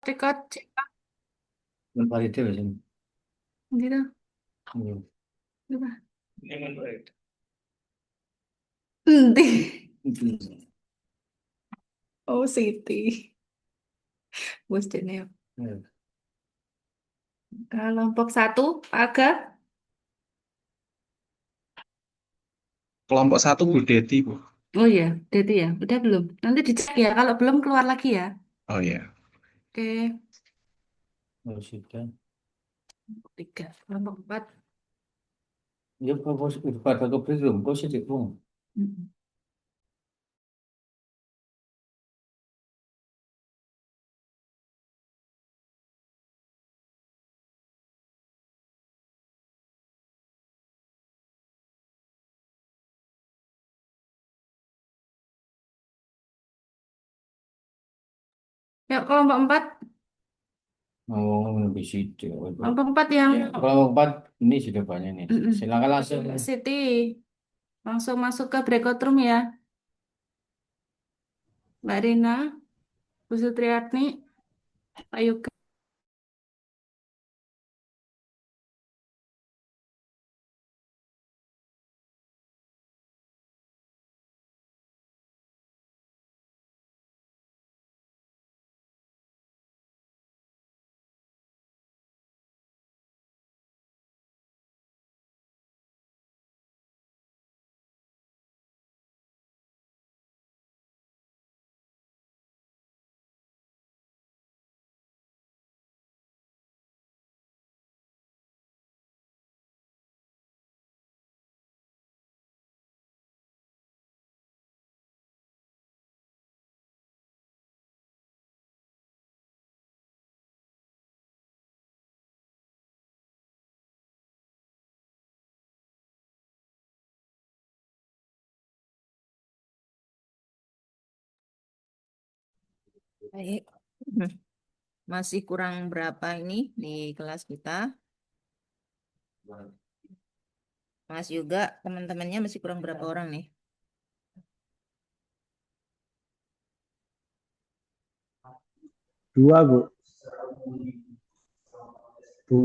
Record Menvalidate biasanya. gitu. Iya. Apa? Nanti. Oh, Siti. Bos Jeneo. Iya. Kelompok satu, Aga. Kelompok satu Bu Deti, Bu. Oh iya, Dedi ya. Udah belum? Nanti dicek ya. Kalau belum keluar lagi ya. Oh ya. Oke. Oh, sudah. Tiga. Kelompok empat. Ya, pada ke belum, kok sih belum. Mm-mm. Yuk, kelompok empat. Oh, lebih situ. Kelompok empat yang Kalau empat ini sudah banyak nih. Mm-mm. Silakan langsung. Siti. Langsung masuk ke breakout room ya. Mbak Rina, Bu Sutriyatni, Pak Yoga. Baik. Masih kurang berapa ini di kelas kita? Mas juga teman-temannya masih kurang berapa orang nih? Dua, Bu. Bu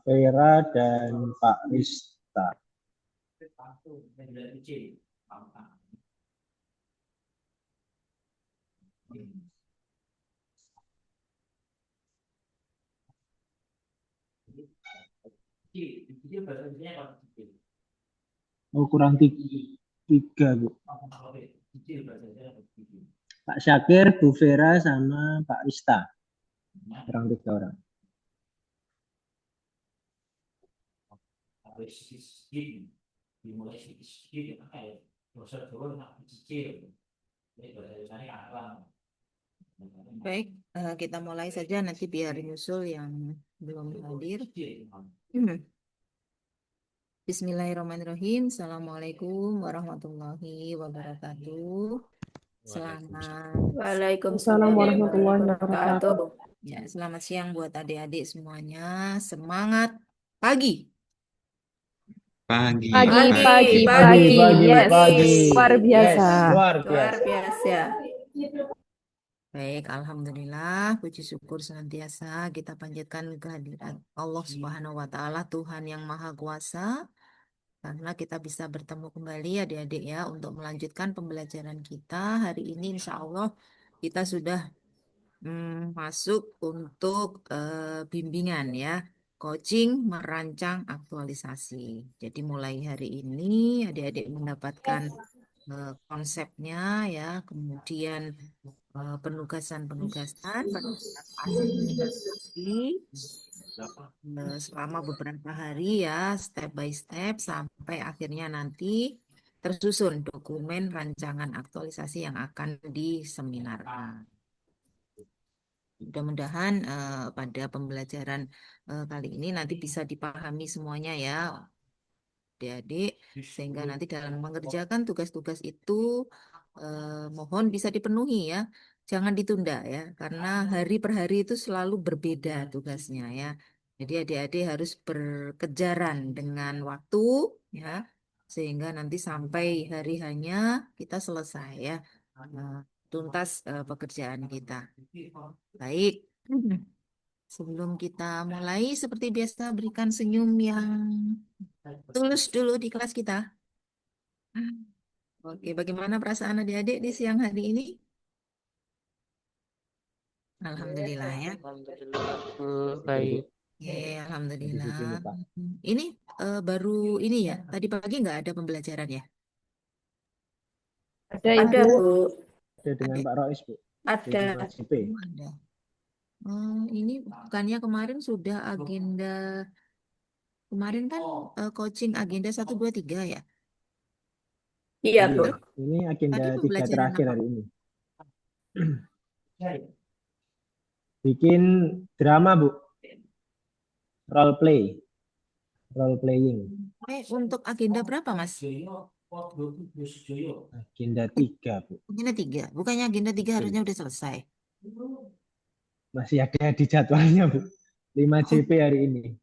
Vera dan Pak Rista. Oh, kurang tiga, Bu. Pak Syakir, Bu Vera, sama Pak Rista. Kurang tiga orang. Baik, kita mulai saja nanti biar nyusul yang belum hadir. Hmm. Bismillahirrahmanirrahim. Assalamualaikum warahmatullahi wabarakatuh. Selamat Waalaikumsalam warahmatullahi wabarakatuh. ya, selamat siang buat adik-adik semuanya. Semangat pagi. Pagi. Pagi, yes, Pagi. luar biasa. Yes, luar Luar biasa. biasa. Baik, alhamdulillah, puji syukur senantiasa kita panjatkan kehadirat Allah Subhanahu wa Ta'ala, Tuhan yang Maha Kuasa, karena kita bisa bertemu kembali adik-adik ya untuk melanjutkan pembelajaran kita. Hari ini insya Allah kita sudah masuk untuk bimbingan ya, coaching merancang aktualisasi. Jadi mulai hari ini adik-adik mendapatkan konsepnya ya, kemudian penugasan-penugasan pada saat asli selama beberapa hari ya, step by step sampai akhirnya nanti tersusun dokumen rancangan aktualisasi yang akan diseminarkan. Mudah-mudahan pada pembelajaran kali ini nanti bisa dipahami semuanya ya, adik-adik, sehingga nanti dalam mengerjakan tugas-tugas itu mohon bisa dipenuhi ya, jangan ditunda ya, karena hari per hari itu selalu berbeda tugasnya ya. Jadi adik-adik harus berkejaran dengan waktu ya, sehingga nanti sampai hari hanya kita selesai ya. Itu tuntas pekerjaan kita. Baik. Sebelum kita mulai, seperti biasa berikan senyum yang tulus dulu di kelas kita. Oke, bagaimana perasaan adik-adik di siang hari ini? Alhamdulillah ya. Baik. Oke, Lagi alhamdulillah. sini, Pak. Ini baru ini ya. Tadi pagi nggak ada pembelajaran ya? Ada Ada, Ibu. Bu. Ada dengan Ada. Pak Rois, Bu. Ada. Di JP. Oh, ada. Ini bukannya kemarin sudah agenda kemarin kan coaching agenda 1 2 3 ya? Iya, Bu. Terus Ini agenda tadi 3 pembelajaran terakhir apa? hari ini. Bikin drama, Bu. Role play. Role playing. Untuk agenda berapa, Mas? Agenda 3, Bu. Agenda 3. Bukannya agenda 3 Betul. harusnya udah selesai. Masih ada di jadwalnya, Bu. 5 JP hari ini.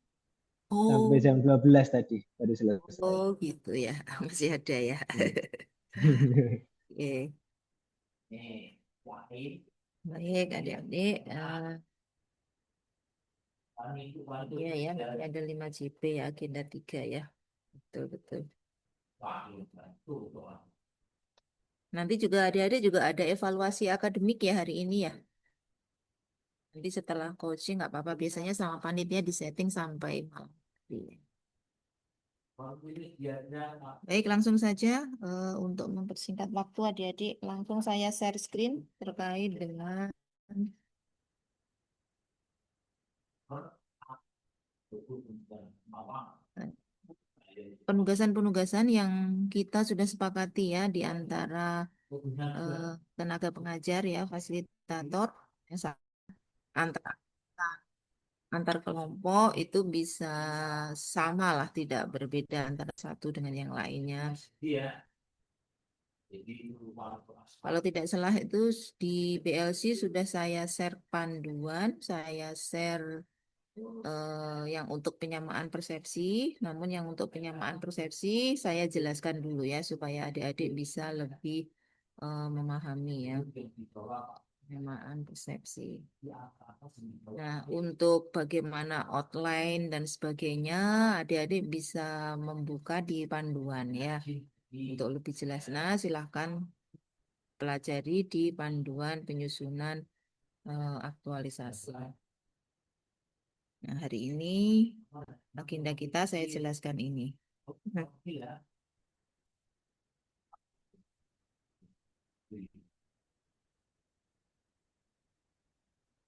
Sampai Oh, jam 12 tadi baru selesai. oh gitu ya. Masih ada ya. Oke. Baik, adik-adik. Iya ya, ada 5 JP ya, agenda 3 ya. Betul, betul. Nanti juga adik-adik juga ada evaluasi akademik ya hari ini ya. Nanti setelah coaching nggak apa-apa, biasanya sama panitia disetting sampai malam. Baik, langsung saja untuk mempersingkat waktu adik-adik, langsung saya share screen terkait dengan penugasan-penugasan yang kita sudah sepakati ya di antara tenaga pengajar ya, fasilitator, ya, antar kelompok itu bisa sama lah, tidak berbeda antara satu dengan yang lainnya. Kalau tidak salah itu di PLC sudah saya share panduan, saya share yang untuk penyamaan persepsi, namun yang untuk penyamaan persepsi saya jelaskan dulu ya supaya adik-adik bisa lebih memahami ya penyamaan persepsi. Nah, untuk bagaimana outline dan sebagainya, adik-adik bisa membuka di panduan ya. Untuk lebih jelas, nah silahkan pelajari di panduan penyusunan aktualisasi. Nah, hari ini agenda kita saya jelaskan ini.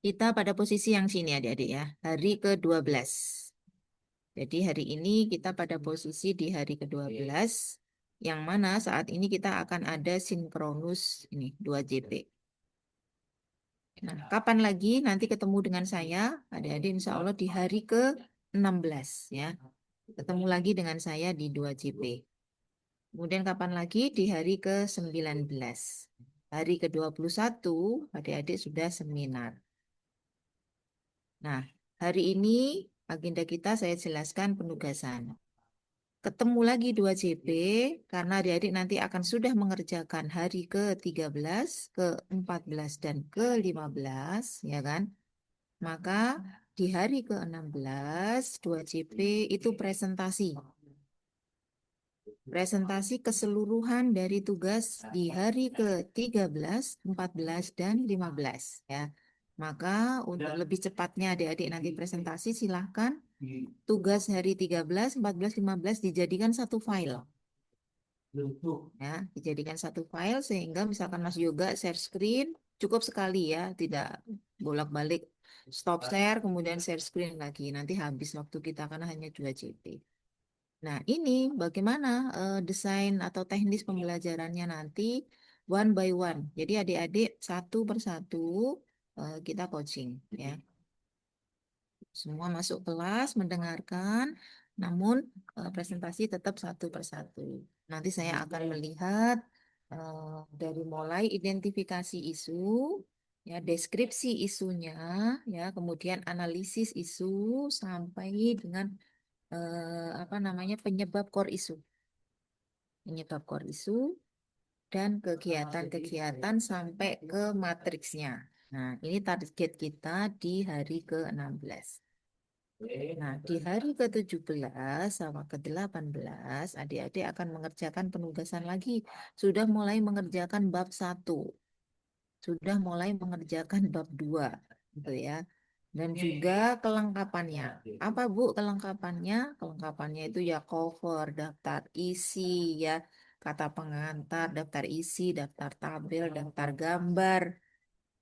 Kita pada posisi yang sini adik-adik ya, hari ke-12. Jadi hari ini kita pada posisi di hari ke-12, yang mana saat ini kita akan ada sinkronus ini 2 JP. Nah, kapan lagi nanti ketemu dengan saya, adik-adik insya Allah di hari ke-16 ya. Ketemu lagi dengan saya di 2 JP. Kemudian kapan lagi di hari ke-19. Hari ke-21 adik-adik sudah seminar. Nah, hari ini agenda kita saya jelaskan penugasan. Ketemu lagi 2 JP karena adik-adik nanti akan sudah mengerjakan hari ke-13, ke-14, dan ke-15, ya kan? Maka di hari ke-16, 2 JP itu presentasi. Presentasi keseluruhan dari tugas di hari ke-13, 14, dan 15, ya. Maka untuk lebih cepatnya adik-adik nanti presentasi silahkan tugas hari 13, 14, 15 dijadikan satu file. Ya, dijadikan satu file sehingga misalkan Mas Yoga share screen cukup sekali ya, tidak bolak-balik stop share kemudian share screen lagi. Nanti habis waktu kita karena hanya 2 JP. Nah, ini bagaimana desain atau teknis pembelajarannya nanti one by one. Jadi adik-adik satu persatu kita coaching ya. Semua masuk kelas mendengarkan, namun presentasi tetap satu persatu. Nanti saya akan melihat dari mulai identifikasi isu, ya deskripsi isunya, ya kemudian analisis isu sampai dengan apa namanya penyebab core isu. Penyebab core isu dan kegiatan-kegiatan sampai ke matriksnya. Nah, ini target kita di hari ke-16. Nah, di hari ke-17 sama ke-18, adik-adik akan mengerjakan penugasan lagi. Sudah mulai mengerjakan bab 1, sudah mulai mengerjakan bab 2, gitu ya. Dan juga kelengkapannya. Apa Bu kelengkapannya? Kelengkapannya itu ya cover, daftar isi, ya, kata pengantar, daftar isi, daftar tabel, daftar gambar.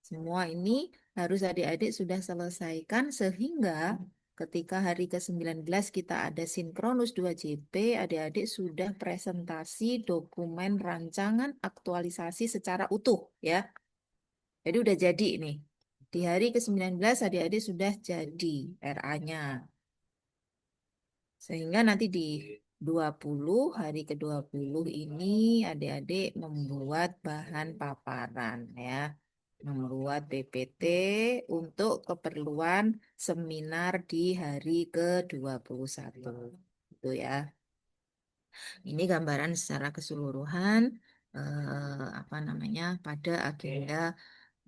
Semua ini harus adik-adik sudah selesaikan sehingga ketika hari ke-19 kita ada sinkronus 2JP, adik-adik sudah presentasi dokumen rancangan aktualisasi secara utuh ya. Jadi udah jadi nih. Di hari ke-19 adik-adik sudah jadi RA-nya. Sehingga nanti di 20 hari ke-20 ini adik-adik membuat bahan paparan ya. Membuat PPT untuk keperluan seminar di hari ke-21. Itu ya. Ini gambaran secara keseluruhan apa namanya pada agenda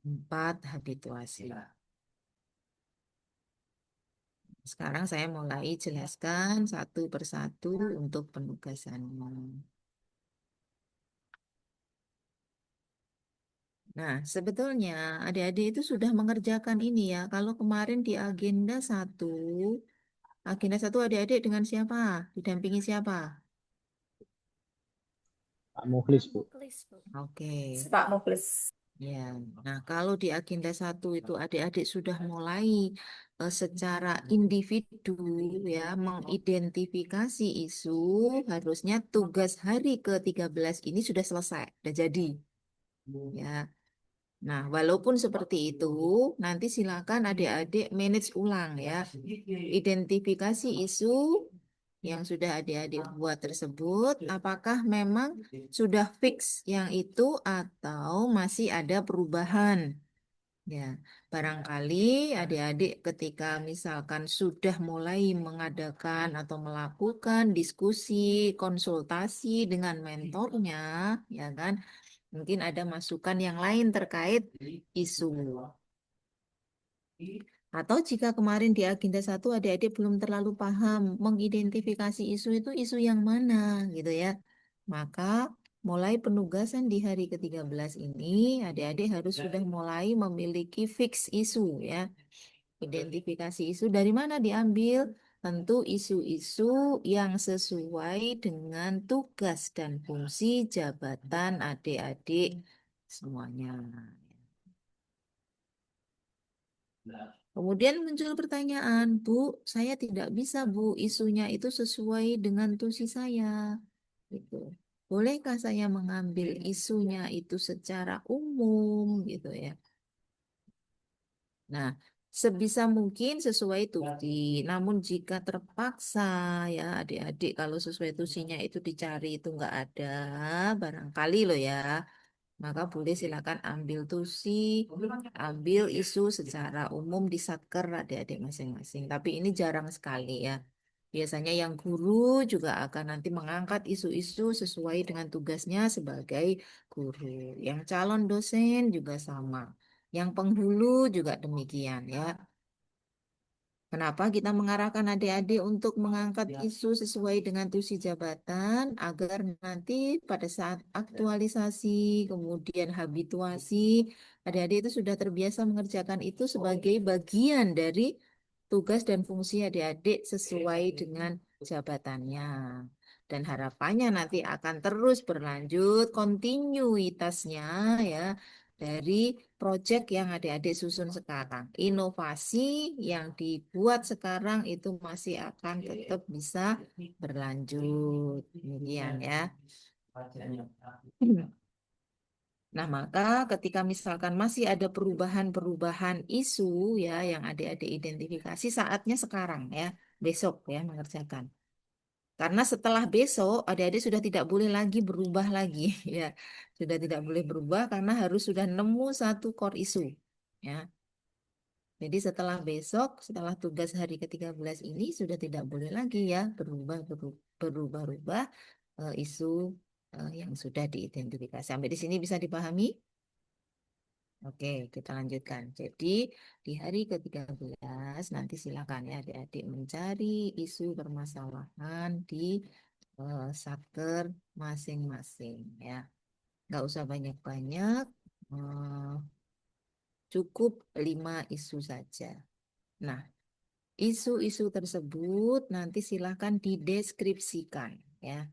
4 habituasi. Sekarang saya mulai jelaskan satu persatu untuk penugasannya. Nah, sebetulnya adik-adik itu sudah mengerjakan ini ya. Kalau kemarin di agenda satu adik-adik dengan siapa? Didampingi siapa? Pak Mukhlis, Bu. Oke. Pak Mukhlis. Ya, nah kalau di agenda 1 itu adik-adik sudah mulai secara individu ya mengidentifikasi isu, harusnya tugas hari ke-13 ini sudah selesai, sudah jadi. Ya. Nah, walaupun seperti itu, nanti silakan adik-adik manage ulang ya. Identifikasi isu yang sudah adik-adik buat tersebut, apakah memang sudah fix yang itu atau masih ada perubahan? Ya, barangkali adik-adik ketika misalkan sudah mulai mengadakan atau melakukan diskusi, konsultasi dengan mentornya, ya kan? Mungkin ada masukan yang lain terkait isu. Atau jika kemarin di agenda 1 adik-adik belum terlalu paham mengidentifikasi isu itu isu yang mana gitu ya. Maka mulai penugasan di hari ke-13 ini adik-adik harus sudah mulai memiliki fix isu ya. Identifikasi isu dari mana diambil? Tentu isu-isu yang sesuai dengan tugas dan fungsi jabatan adik-adik semuanya. Kemudian muncul pertanyaan, Bu, saya tidak bisa, Bu, isunya itu sesuai dengan tusi saya. Gitu. Bolehkah saya mengambil isunya itu secara umum, gitu ya? Nah, sebisa mungkin sesuai tusi. Namun jika terpaksa, ya adik-adik kalau sesuai tusinya itu dicari itu nggak ada, barangkali loh ya. Maka boleh silakan ambil tusi, ambil isu secara umum di satker adik-adik masing-masing. Tapi ini jarang sekali ya. Biasanya yang guru juga akan nanti mengangkat isu-isu sesuai dengan tugasnya sebagai guru. Yang calon dosen juga sama. Yang penghulu juga demikian ya. Kenapa kita mengarahkan adik-adik untuk mengangkat isu sesuai dengan tusi jabatan agar nanti pada saat aktualisasi, kemudian habituasi, adik-adik itu sudah terbiasa mengerjakan itu sebagai bagian dari tugas dan fungsi adik-adik sesuai dengan jabatannya. Dan harapannya nanti akan terus berlanjut kontinuitasnya ya dari proyek yang adik-adik susun sekarang. Inovasi yang dibuat sekarang itu masih akan tetap bisa berlanjut. Demikian ya. Nah, maka ketika misalkan masih ada perubahan-perubahan isu ya yang adik-adik identifikasi, saatnya sekarang ya, besok ya mengerjakan. Karena setelah besok adik-adik sudah tidak boleh lagi berubah lagi ya. Sudah tidak boleh berubah karena harus sudah nemu satu core isu ya. Jadi setelah besok, setelah tugas hari ke-13 ini sudah tidak boleh lagi ya berubah-ubah isu yang sudah diidentifikasi. Sampai di sini bisa dipahami? Oke, kita lanjutkan. Jadi di hari ke-13 nanti silakan ya adik-adik mencari isu permasalahan di satker masing-masing ya. Nggak usah banyak-banyak, cukup 5 isu saja. Nah, isu-isu tersebut nanti silakan dideskripsikan ya.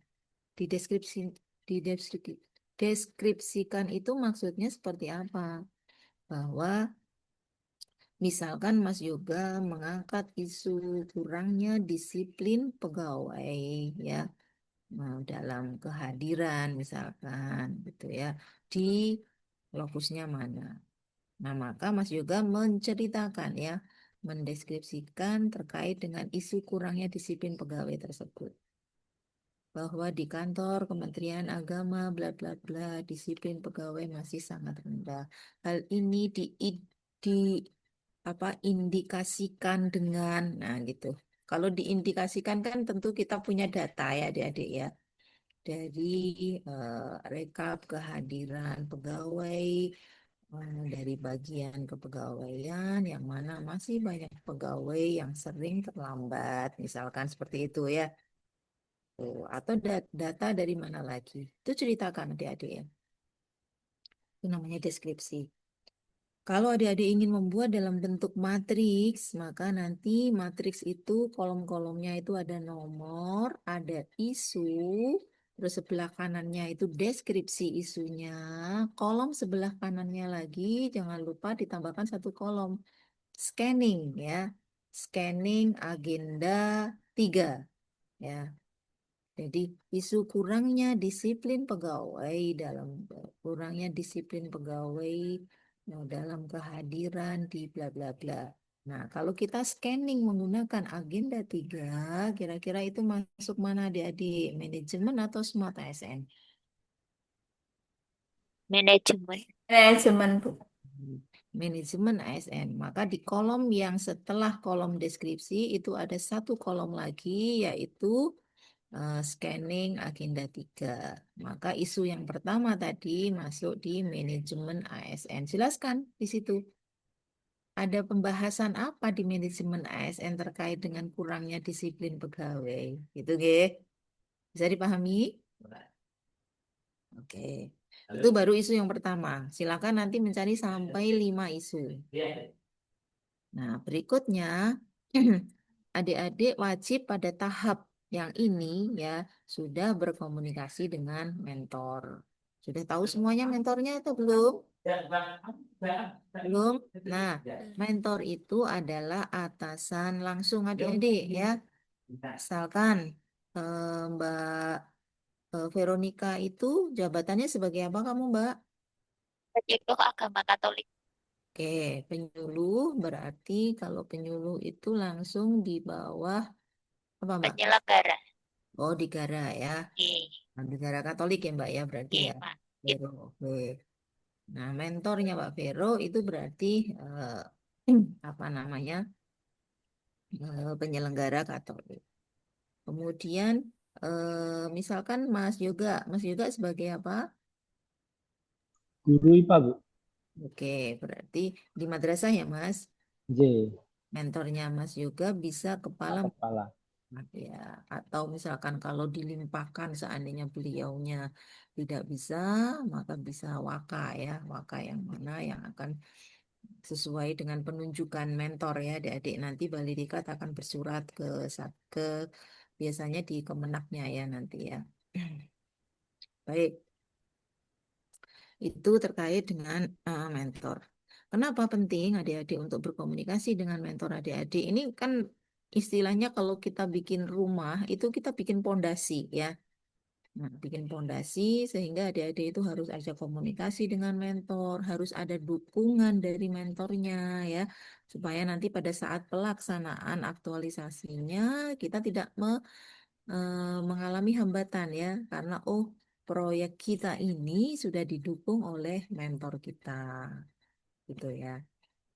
Deskripsikan itu maksudnya seperti apa? Bahwa misalkan Mas Yoga mengangkat isu kurangnya disiplin pegawai ya, dalam kehadiran misalkan gitu ya, di lokusnya mana. Nah, maka Mas Yoga menceritakan ya, mendeskripsikan terkait dengan isu kurangnya disiplin pegawai tersebut. Bahwa di kantor Kementerian Agama bla bla bla disiplin pegawai masih sangat rendah. Hal ini di indikasikan dengan, nah gitu. Kalau diindikasikan kan tentu kita punya data ya adik-adik ya, dari rekap kehadiran pegawai dari bagian kepegawaian yang mana masih banyak pegawai yang sering terlambat, misalkan seperti itu ya. Tuh, atau data dari mana lagi? Itu ceritakan adik-adik ya. Itu namanya deskripsi. Kalau adik-adik ingin membuat dalam bentuk matriks, maka nanti matriks itu kolom-kolomnya itu ada nomor, ada isu, terus sebelah kanannya itu deskripsi isunya, kolom sebelah kanannya lagi jangan lupa ditambahkan satu kolom scanning ya, scanning agenda 3 ya. Jadi isu kurangnya disiplin pegawai dalam kehadiran di bla bla bla. Nah, kalau kita scanning menggunakan agenda 3, kira-kira itu masuk mana adik-adik? Manajemen atau Smart ASN? Manajemen. Manajemen, Bu. Manajemen ASN. Maka di kolom yang setelah kolom deskripsi itu ada satu kolom lagi yaitu scanning agenda 3. Maka isu yang pertama tadi masuk di manajemen ASN. Jelaskan di situ. Ada pembahasan apa di manajemen ASN terkait dengan kurangnya disiplin pegawai? Gitu, nggih. Bisa dipahami? Oke. Itu baru isu yang pertama. Silakan nanti mencari sampai 5 isu. Nah, berikutnya adik-adik wajib pada tahap yang ini ya sudah berkomunikasi dengan mentor. Sudah tahu semuanya mentornya atau belum? Belum? Nah, mentor itu adalah atasan langsung adik-adik ya. Misalkan Mbak Veronica itu jabatannya sebagai apa kamu, Mbak? Penyuluh agama Katolik. Oke, penyuluh berarti kalau penyuluh itu langsung di bawah apa, Mbak? Penyelenggara. Oh, di Gara ya. Iya, Di Gara Katolik ya, Mbak ya, berarti iya, ya. Pak. Vero. Oke. Nah, mentornya Pak Vero itu berarti apa namanya? Penyelenggara Katolik. Kemudian misalkan Mas Yoga sebagai apa? Guru IPA, Bu. Oke, berarti di madrasah ya, Mas. J. Mentornya Mas Yoga bisa kepala Kepala. ya, atau misalkan kalau dilimpahkan seandainya beliaunya tidak bisa, maka bisa waka ya, waka yang mana yang akan sesuai dengan penunjukan mentor ya, adik-adik nanti Bali Diklat akan bersurat ke biasanya di Kemenaknya ya nanti ya. Baik, itu terkait dengan mentor. Kenapa penting adik-adik untuk berkomunikasi dengan mentor adik-adik? Ini kan istilahnya kalau kita bikin rumah itu kita bikin pondasi ya. Nah, bikin pondasi sehingga adik-adik itu harus ada komunikasi dengan mentor, harus ada dukungan dari mentornya ya, supaya nanti pada saat pelaksanaan aktualisasinya kita tidak mengalami hambatan ya, karena proyek kita ini sudah didukung oleh mentor kita, gitu ya.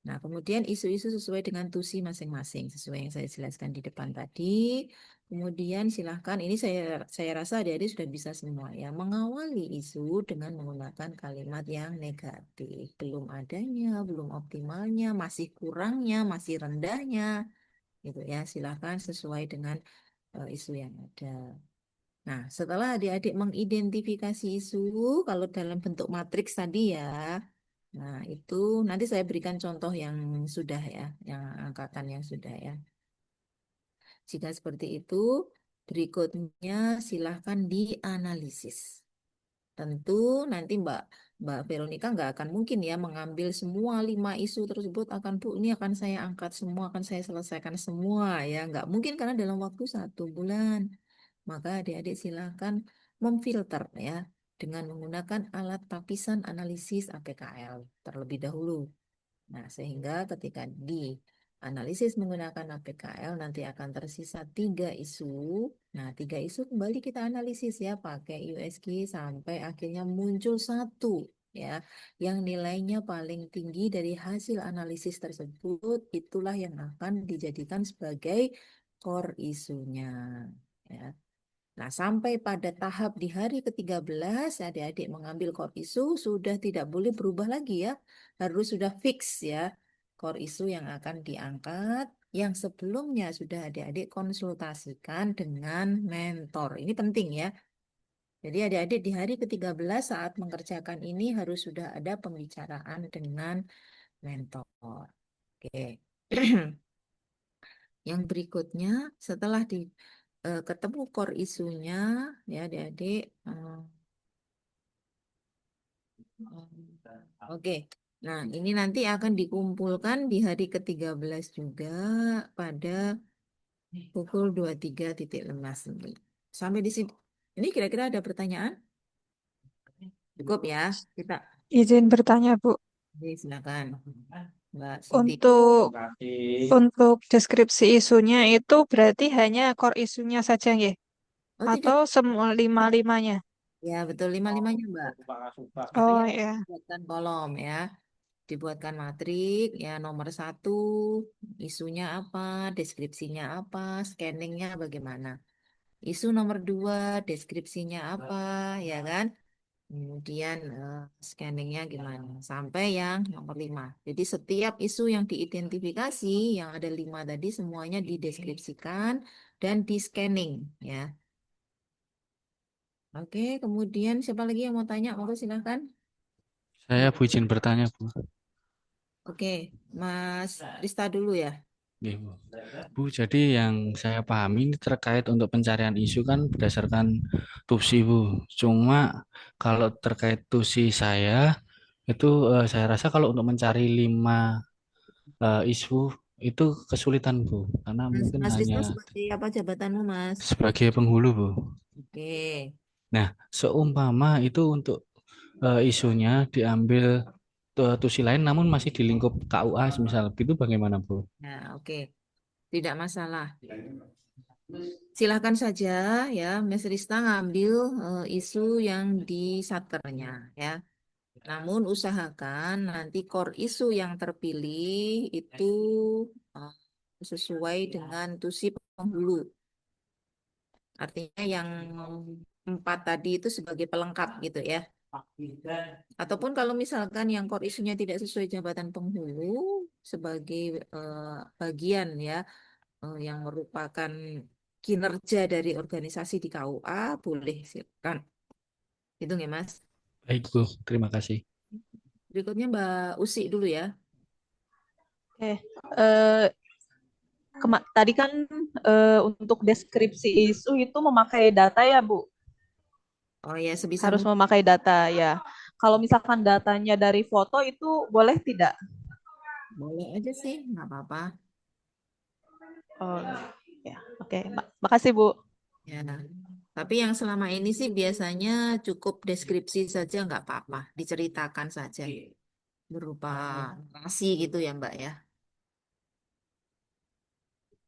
Nah, kemudian isu-isu sesuai dengan tusi masing-masing, sesuai yang saya jelaskan di depan tadi. Kemudian silahkan, ini saya rasa adik-adik sudah bisa semua ya, mengawali isu dengan menggunakan kalimat yang negatif. Belum adanya, belum optimalnya, masih kurangnya, masih rendahnya, gitu ya. Silahkan sesuai dengan isu yang ada. Nah, setelah adik-adik mengidentifikasi isu, kalau dalam bentuk matriks tadi ya, nah itu nanti saya berikan contoh yang sudah ya, yang angkatan yang sudah ya. Jika seperti itu, berikutnya silahkan dianalisis. Tentu nanti Mbak Veronica nggak akan mungkin ya mengambil semua 5 isu tersebut Bu, ini akan saya angkat semua, akan saya selesaikan semua ya. Nggak mungkin karena dalam waktu 1 bulan. Maka adik-adik silakan memfilter ya dengan menggunakan alat tapisan analisis APKL terlebih dahulu. Nah, sehingga ketika dianalisis menggunakan APKL nanti akan tersisa 3 isu. Nah, 3 isu kembali kita analisis ya pakai USG sampai akhirnya muncul 1 ya yang nilainya paling tinggi dari hasil analisis tersebut. Itulah yang akan dijadikan sebagai core isunya ya. Nah, sampai pada tahap di hari ke-13, adik-adik mengambil core isu sudah tidak boleh berubah lagi ya. Harus sudah fix ya core isu yang akan diangkat. Yang sebelumnya sudah adik-adik konsultasikan dengan mentor. Ini penting ya. Jadi adik-adik di hari ke-13 saat mengerjakan ini harus sudah ada pembicaraan dengan mentor. Oke. Yang berikutnya setelah ketemu core isunya ya adik-adik. Oke. Nah, ini nanti akan dikumpulkan di hari ke-13 juga pada pukul 23.59. Sampai di sini. Ini kira-kira ada pertanyaan? Cukup ya. Kita Izin bertanya, Bu. silakan. Mbak Siti. Untuk deskripsi isunya itu berarti hanya core isunya saja, ya? Oh, tidak. Atau semua 5-5-nya? Ya, betul 5-5-nya, Mbak. Oh, Makanya ya. dibuatkan kolom ya. Dibuatkan matrik ya nomor 1 isunya apa, deskripsinya apa, scanningnya bagaimana. Isu nomor 2 deskripsinya apa, ya kan? Kemudian scanningnya gimana sampai yang nomor 5. Jadi setiap isu yang diidentifikasi yang ada 5 tadi semuanya dideskripsikan dan di scanning ya. Oke, kemudian siapa lagi yang mau tanya? Monggo silahkan. Saya Bu izin bertanya, Bu. Oke, Mas Rista dulu ya. Oke, Bu. Bu, jadi yang saya pahami ini terkait untuk pencarian isu kan berdasarkan TUPSI, Bu. Cuma kalau terkait TUPSI saya, itu saya rasa kalau untuk mencari 5 isu itu kesulitan, Bu. Karena mungkin Mas Rista hanya sebagai apa jabatanmu, Mas? sebagai penghulu, Bu. Oke. Nah, seumpama itu untuk isunya diambil TUPSI lain namun masih di lingkup KUA misal, itu bagaimana, Bu? Nah, oke. Tidak masalah. Silakan saja ya, Mas Rista ngambil isu yang di satkernya ya. Namun usahakan nanti core isu yang terpilih itu eh, sesuai dengan tusi penghulu. Artinya yang 4 tadi itu sebagai pelengkap gitu ya. Ataupun kalau misalkan yang core isunya tidak sesuai jabatan penghulu sebagai bagian ya yang merupakan kinerja dari organisasi di KUA boleh silakan. Itu ya Mas. Baik, Bu. Terima kasih. Berikutnya Mbak Usi dulu ya. Oke. Tadi kan untuk deskripsi isu itu memakai data ya, Bu? Oh ya, sebisa Harus mungkin. memakai data ya. Kalau misalkan datanya dari foto itu boleh tidak? Boleh aja sih, nggak apa-apa. Oh, ya. Oke. Makasih, Bu. Ya. Tapi yang selama ini sih biasanya cukup deskripsi saja nggak apa-apa, diceritakan saja berupa narasi gitu ya Mbak ya.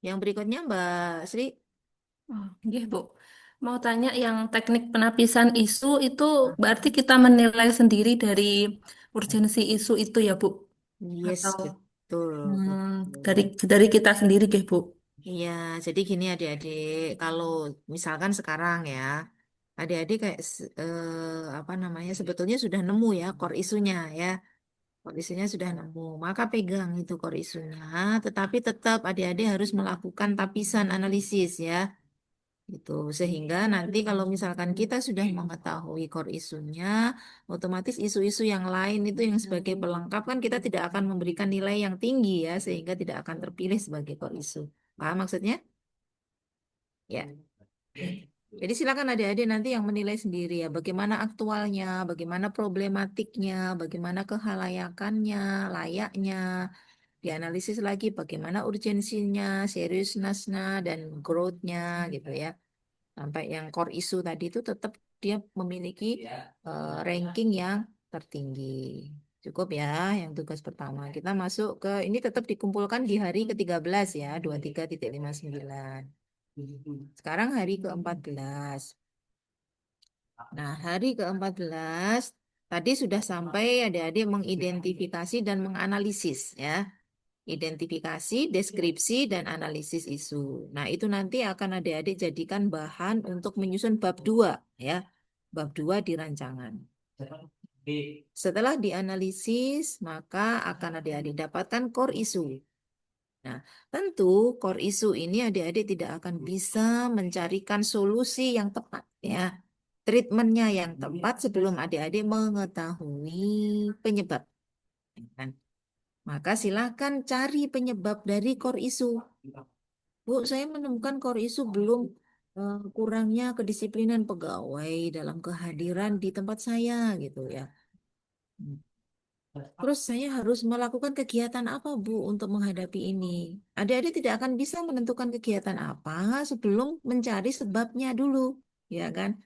Yang berikutnya Mbak Sri. Oh, iya, Bu. Mau tanya yang teknik penapisan isu itu berarti kita menilai sendiri dari urgensi isu itu ya, Bu? Yes, Atau Betul, Dari betul. dari kita sendiri deh, Bu. Iya, jadi gini adik-adik, kalau misalkan sekarang ya, adik-adik kayak apa namanya, sebetulnya sudah nemu ya core isunya ya, core isunya sudah nemu, maka pegang itu core isunya, tetapi tetap adik-adik harus melakukan tapisan analisis ya, gitu. Sehingga nanti kalau misalkan kita sudah mengetahui core isunya, otomatis isu-isu yang lain itu yang sebagai pelengkap kan kita tidak akan memberikan nilai yang tinggi ya, sehingga tidak akan terpilih sebagai core isu. Paham maksudnya? Ya. Jadi silakan adik-adik nanti yang menilai sendiri ya, bagaimana aktualnya, bagaimana problematiknya, bagaimana kehalayakannya, layaknya, dianalisis lagi bagaimana urgensinya, seriousness-nya, dan growth-nya gitu ya. Sampai yang core issue tadi itu tetap dia memiliki ranking yang tertinggi. Cukup ya yang tugas pertama. Kita masuk ke ini tetap dikumpulkan di hari ke-13 ya, 23.59. Sekarang hari ke-14. Nah, hari ke-14 tadi sudah sampai adik-adik mengidentifikasi dan menganalisis ya. Identifikasi, deskripsi, dan analisis isu. Nah, itu nanti akan adik-adik jadikan bahan untuk menyusun bab 2 ya. Bab 2 di rancangan. Setelah dianalisis, maka akan adik-adik dapatkan core isu. Nah, tentu core isu ini adik-adik tidak akan bisa mencarikan solusi yang tepat ya. Treatmentnya yang tepat sebelum adik-adik mengetahui penyebab. Ya kan? Maka silakan cari penyebab dari core isu. Bu, saya menemukan core isu belum kurangnya kedisiplinan pegawai dalam kehadiran di tempat saya gitu ya. Terus saya harus melakukan kegiatan apa, Bu, untuk menghadapi ini? Adik-adik tidak akan bisa menentukan kegiatan apa sebelum mencari sebabnya dulu, ya kan?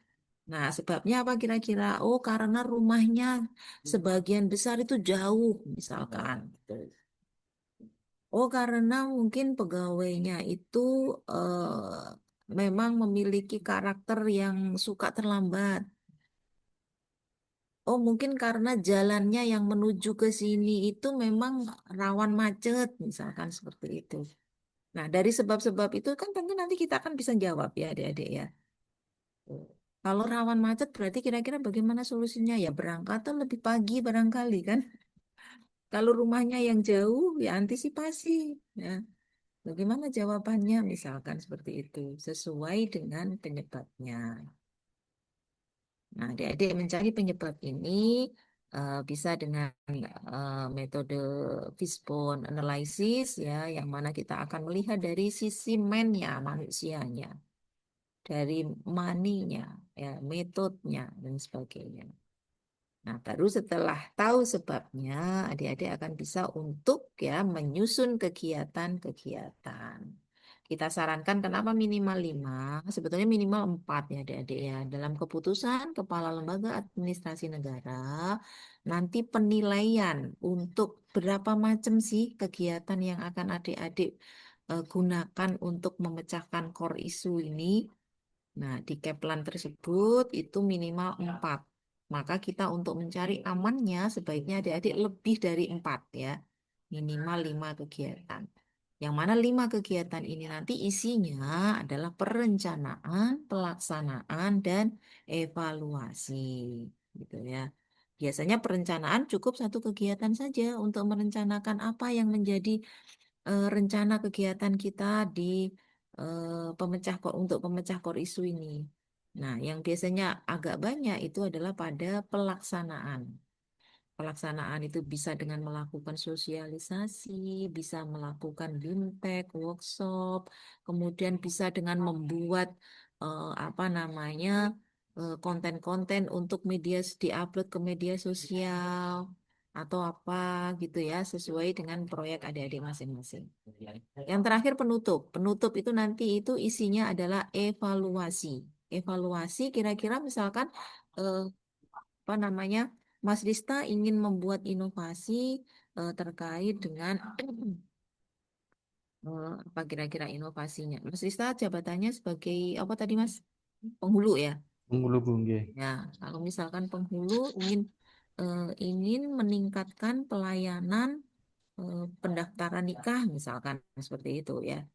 Nah, sebabnya apa kira-kira? Oh, karena rumahnya sebagian besar itu jauh, misalkan. Oh, karena mungkin pegawainya itu memang memiliki karakter yang suka terlambat. Oh, mungkin karena jalannya yang menuju ke sini itu memang rawan macet, misalkan seperti itu. Nah, dari sebab-sebab itu kan tentu nanti kita akan bisa jawab ya, adik-adik ya. Kalau rawan macet berarti kira-kira bagaimana solusinya? Ya berangkat tuh lebih pagi barangkali kan. Kalau rumahnya yang jauh, ya antisipasi. Ya. Bagaimana jawabannya? Misalkan seperti itu, sesuai dengan penyebabnya. Nah, adik-adik mencari penyebab ini bisa dengan metode fishbone analysis ya, yang mana kita akan melihat dari sisi man-nya, manusianya, dari maninya, ya, metodenya dan sebagainya. Nah, baru setelah tahu sebabnya, adik-adik akan bisa untuk ya menyusun kegiatan-kegiatan. Kita sarankan kenapa minimal 5, sebetulnya minimal 4 ya adik-adik ya. Dalam keputusan Kepala Lembaga Administrasi Negara, nanti penilaian untuk berapa macam sih kegiatan yang akan adik-adik gunakan untuk memecahkan core isu ini. Nah, di Keplan tersebut itu minimal 4. Maka kita untuk mencari amannya sebaiknya adik-adik lebih dari 4 ya. Minimal 5 kegiatan. Yang mana 5 kegiatan ini nanti isinya adalah perencanaan, pelaksanaan, dan evaluasi. Gitu ya. Biasanya perencanaan cukup satu kegiatan saja untuk merencanakan apa yang menjadi rencana kegiatan kita di untuk pemecah core isu ini. Nah, yang biasanya agak banyak itu adalah pada pelaksanaan. Pelaksanaan itu bisa dengan melakukan sosialisasi, bisa melakukan BIMTEK, workshop, kemudian bisa dengan membuat apa namanya konten-konten untuk media diupload ke media sosial atau apa gitu ya, sesuai dengan proyek adik-adik masing-masing. Yang terakhir penutup. Penutup itu nanti itu isinya adalah evaluasi. Evaluasi kira-kira misalkan eh, apa namanya? Mas Rista ingin membuat inovasi terkait dengan apa kira-kira inovasinya. Mas Rista jabatannya sebagai apa tadi Mas? Penghulu ya. Penghulu Bu, nggih. Ya, kalau misalkan penghulu ingin meningkatkan pelayanan pendaftaran nikah misalkan seperti itu ya.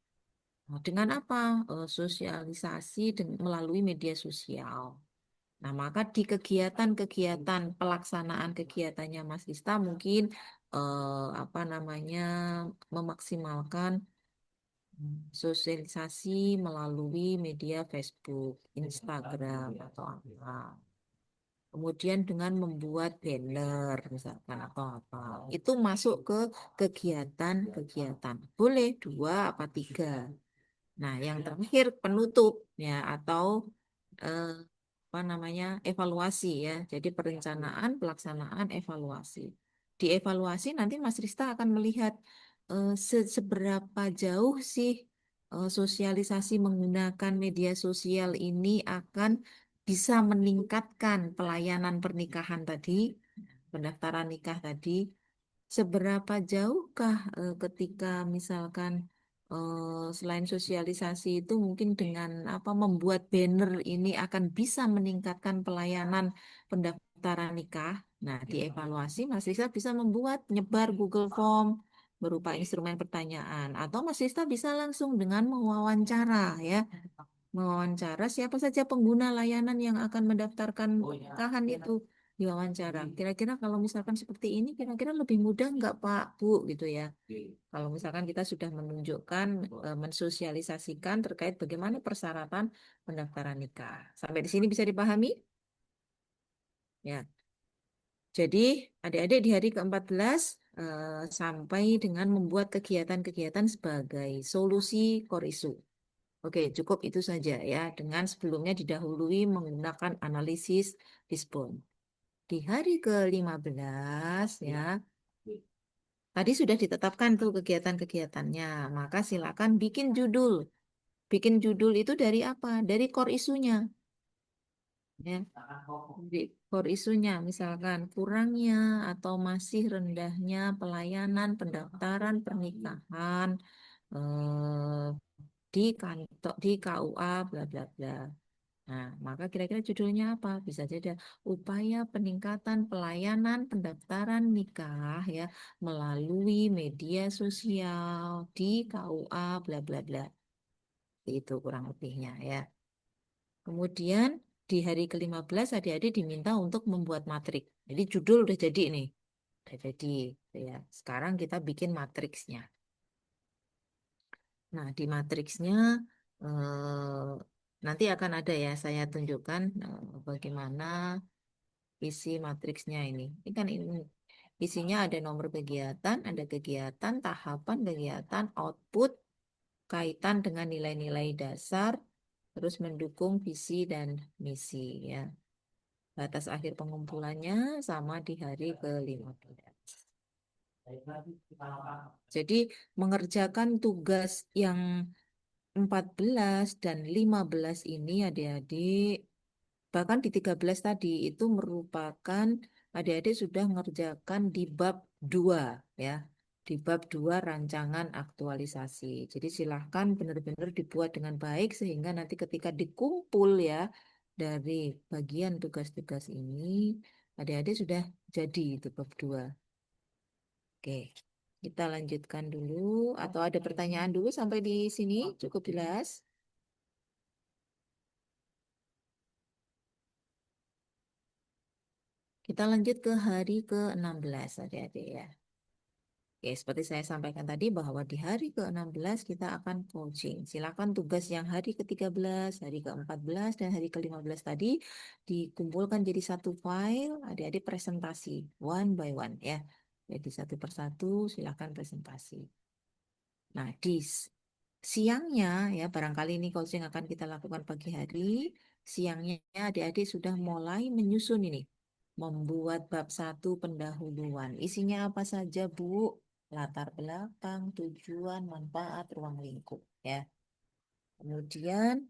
Nah, dengan apa? Sosialisasi melalui media sosial. Nah, maka di kegiatan-kegiatan pelaksanaan kegiatannya Mas Ista mungkin apa namanya memaksimalkan sosialisasi melalui media Facebook, Instagram atau apa. Kemudian dengan membuat banner misalkan atau apa. Itu masuk ke kegiatan-kegiatan. Boleh 2 apa 3. Nah, yang terakhir penutup ya atau eh, apa namanya evaluasi ya. Jadi perencanaan, pelaksanaan, evaluasi. Di evaluasi nanti Mas Rista akan melihat seberapa jauh sih sosialisasi menggunakan media sosial ini akan bisa meningkatkan pelayanan pernikahan tadi, pendaftaran nikah tadi. Seberapa jauhkah ketika misalkan selain sosialisasi itu mungkin dengan apa membuat banner ini akan bisa meningkatkan pelayanan pendaftaran nikah. Nah, dievaluasi Mas Rista bisa membuat nyebar Google Form berupa instrumen pertanyaan atau Mas Rista bisa langsung dengan mewawancara ya. Mewawancara siapa saja pengguna layanan yang akan mendaftarkan nikahan itu diwawancara. Kira-kira kalau misalkan seperti ini, kira-kira lebih mudah nggak Pak, Bu, gitu ya. Kalau misalkan kita sudah menunjukkan, mensosialisasikan terkait bagaimana persyaratan pendaftaran nikah. Sampai di sini bisa dipahami? Ya. Jadi, adik-adik di hari ke-14 sampai dengan membuat kegiatan-kegiatan sebagai solusi core issue. Oke, cukup itu saja ya. Dengan sebelumnya didahului menggunakan analisis Fishbone. Di hari ke-15 ya, tadi sudah ditetapkan tuh kegiatan-kegiatannya. Maka silakan bikin judul. Bikin judul itu dari apa? Dari core isunya. Ya. Dari core isunya, misalkan kurangnya atau masih rendahnya pelayanan pendaftaran pernikahan di kantor di KUA bla bla bla. Nah, maka kira-kira judulnya apa? Bisa jadi upaya peningkatan pelayanan pendaftaran nikah ya melalui media sosial di KUA bla bla bla. Itu kurang lebihnya ya. Kemudian di hari ke-15 adik-adik diminta untuk membuat matrik. Jadi judul udah jadi nih. Udah jadi ya. Sekarang kita bikin matriksnya. Nah, di matriksnya nanti akan ada ya, saya tunjukkan bagaimana isi matriksnya ini. Ini kan ini isinya ada nomor kegiatan, ada kegiatan, tahapan kegiatan, output, kaitan dengan nilai-nilai dasar, terus mendukung visi dan misi ya. Batas akhir pengumpulannya sama di hari ke-15. Jadi mengerjakan tugas yang 14 dan 15 ini adik-adik, bahkan di 13 tadi itu merupakan adik-adik sudah mengerjakan di bab 2 ya. Di bab 2 rancangan aktualisasi. Jadi silahkan benar-benar dibuat dengan baik sehingga nanti ketika dikumpul ya dari bagian tugas-tugas ini adik-adik sudah jadi itu bab 2. Oke. Kita lanjutkan dulu atau ada pertanyaan dulu sampai di sini cukup jelas? Kita lanjut ke hari ke-16 adik-adik ya. Oke, seperti saya sampaikan tadi bahwa di hari ke-16 kita akan coaching. Silakan tugas yang hari ke-13, hari ke-14, dan hari ke-15 tadi dikumpulkan jadi satu file, adik-adik presentasi one by one ya. Jadi satu persatu silakan presentasi. Nah, di siangnya ya barangkali ini coaching akan kita lakukan pagi hari. Siangnya adik-adik sudah mulai menyusun ini. Membuat bab 1 pendahuluan. Isinya apa saja, Bu? Latar belakang, tujuan, manfaat, ruang lingkup ya. Kemudian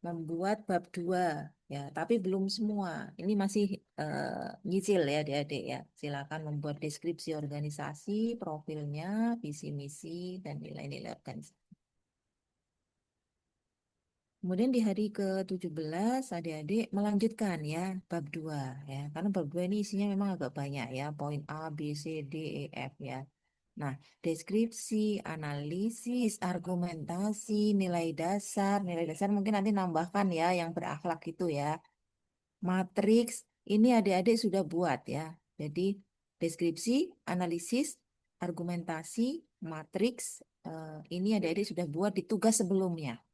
membuat bab 2 ya, tapi belum semua. Ini masih nyicil ya adik-adik ya. Silakan membuat deskripsi organisasi, profilnya, visi misi dan nilai-nilai organisasi. Kemudian di hari ke-17 adik-adik melanjutkan ya bab 2 ya. Karena bab 2 ini isinya memang agak banyak ya. Poin A, B, C, D, E, F ya. Nah, deskripsi, analisis, argumentasi, nilai dasar mungkin nanti nambahkan ya yang berakhlak itu ya. Matriks, ini adik-adik sudah buat ya. Jadi deskripsi, analisis, argumentasi, matriks, ini adik-adik sudah buat di tugas sebelumnya.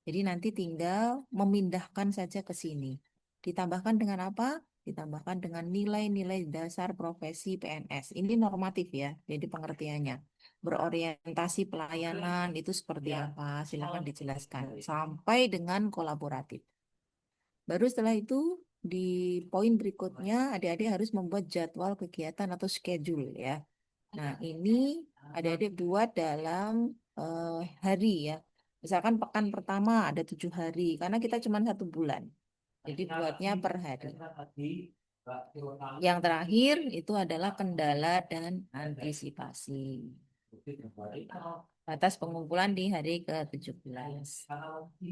Jadi nanti tinggal memindahkan saja ke sini. Ditambahkan dengan apa? Ditambahkan dengan nilai-nilai dasar profesi PNS. Ini normatif ya, jadi pengertiannya. Berorientasi pelayanan itu seperti apa? Silakan dijelaskan. Sampai dengan kolaboratif. Baru setelah itu di poin berikutnya adik-adik harus membuat jadwal kegiatan atau schedule ya. Nah ini adik-adik buat dalam hari ya. Misalkan pekan pertama ada 7 hari karena kita cuma 1 bulan. Jadi buatnya per hari. Yang terakhir itu adalah kendala dan antisipasi. Batas pengumpulan di hari ke-17.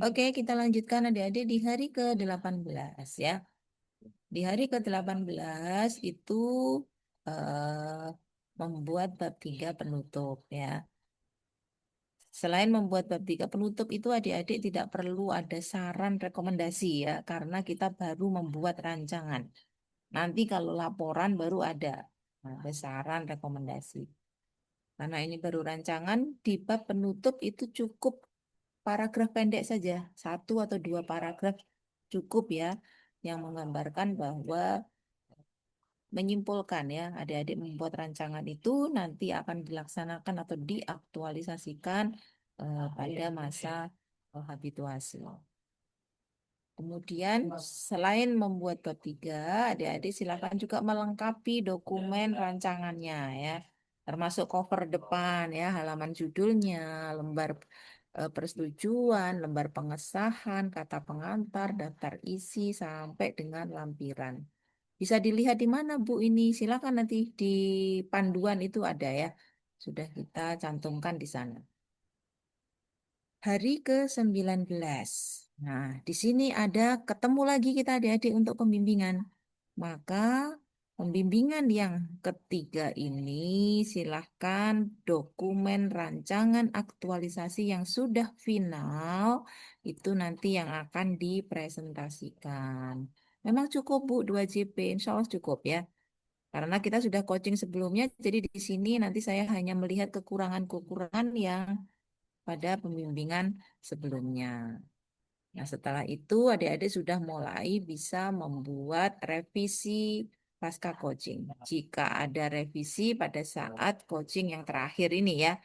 Oke, kita lanjutkan adik-adik di hari ke-18 ya. Di hari ke-18 itu membuat bab 3 penutup ya. Selain membuat bab 3 penutup itu adik-adik tidak perlu ada saran rekomendasi ya. Karena kita baru membuat rancangan. Nanti kalau laporan baru ada saran rekomendasi. Karena ini baru rancangan, di bab penutup itu cukup paragraf pendek saja, 1 atau 2 paragraf cukup ya, yang menggambarkan bahwa menyimpulkan ya, adik-adik membuat rancangan itu nanti akan dilaksanakan atau diaktualisasikan pada masa habituasi. Kemudian selain membuat bab 3, adik-adik silakan juga melengkapi dokumen rancangannya ya. Termasuk cover depan ya, halaman judulnya, lembar persetujuan, lembar pengesahan, kata pengantar, daftar isi sampai dengan lampiran. Bisa dilihat di mana Bu ini? Silakan nanti di panduan itu ada ya. Sudah kita cantumkan di sana. Hari ke-19. Nah, di sini ada ketemu lagi kita adik-adik untuk pembimbingan. Maka pembimbingan yang ketiga ini silahkan dokumen rancangan aktualisasi yang sudah final itu nanti yang akan dipresentasikan. Memang cukup Bu 2 JP, insya Allah cukup ya. Karena kita sudah coaching sebelumnya, jadi di sini nanti saya hanya melihat kekurangan-kekurangan yang pada pembimbingan sebelumnya. Nah, setelah itu adik-adik sudah mulai bisa membuat revisi pasca coaching. Jika ada revisi pada saat coaching yang terakhir ini ya.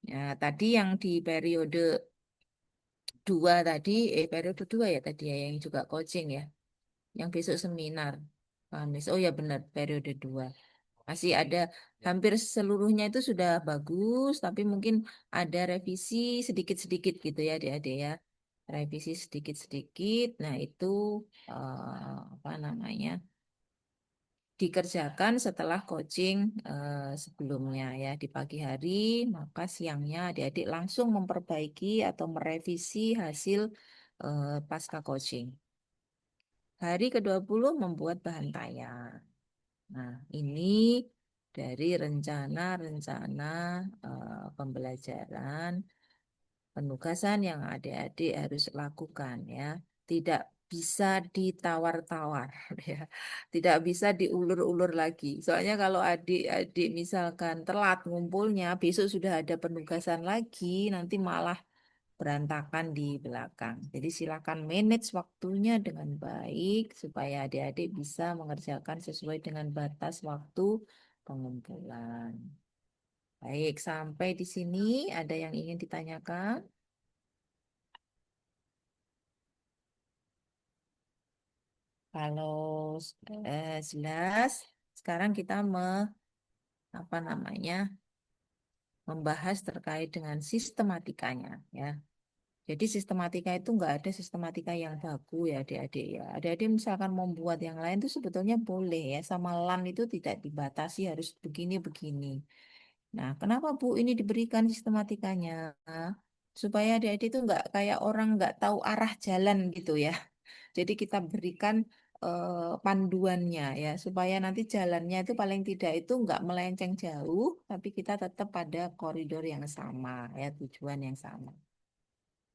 Ya, tadi yang di periode 2 tadi, periode 2 ya tadi ya, yang juga coaching ya. Yang besok seminar. Kamis. Oh ya benar, periode 2. Masih ada hampir seluruhnya itu sudah bagus, tapi mungkin ada revisi sedikit-sedikit gitu ya adik-adik ya. Revisi sedikit-sedikit, nah itu apa namanya dikerjakan setelah coaching sebelumnya ya di pagi hari, maka siangnya adik-adik langsung memperbaiki atau merevisi hasil pasca coaching. Hari ke-20 membuat bahan tayang. Nah, ini dari rencana-rencana pembelajaran, penugasan yang adik-adik harus lakukan ya. Tidak bisa ditawar-tawar ya. Tidak bisa diulur-ulur lagi. Soalnya kalau adik-adik misalkan telat ngumpulnya, besok sudah ada penugasan lagi, nanti malah berantakan di belakang. Jadi silakan manage waktunya dengan baik supaya adik-adik bisa mengerjakan sesuai dengan batas waktu pengumpulan. Baik, sampai di sini ada yang ingin ditanyakan? Kalau jelas, sekarang kita apa namanya membahas terkait dengan sistematikanya ya. Jadi sistematika itu nggak ada sistematika yang baku ya adik-adik ya. Adik-adik misalkan mau buat yang lain itu sebetulnya boleh ya. Sama LAN itu tidak dibatasi harus begini-begini. Nah, kenapa Bu ini diberikan sistematikanya? Supaya adik-adik itu nggak kayak orang nggak tahu arah jalan gitu ya. Jadi kita berikan panduannya ya, supaya nanti jalannya itu paling tidak itu nggak melenceng jauh, tapi kita tetap pada koridor yang sama ya, tujuan yang sama.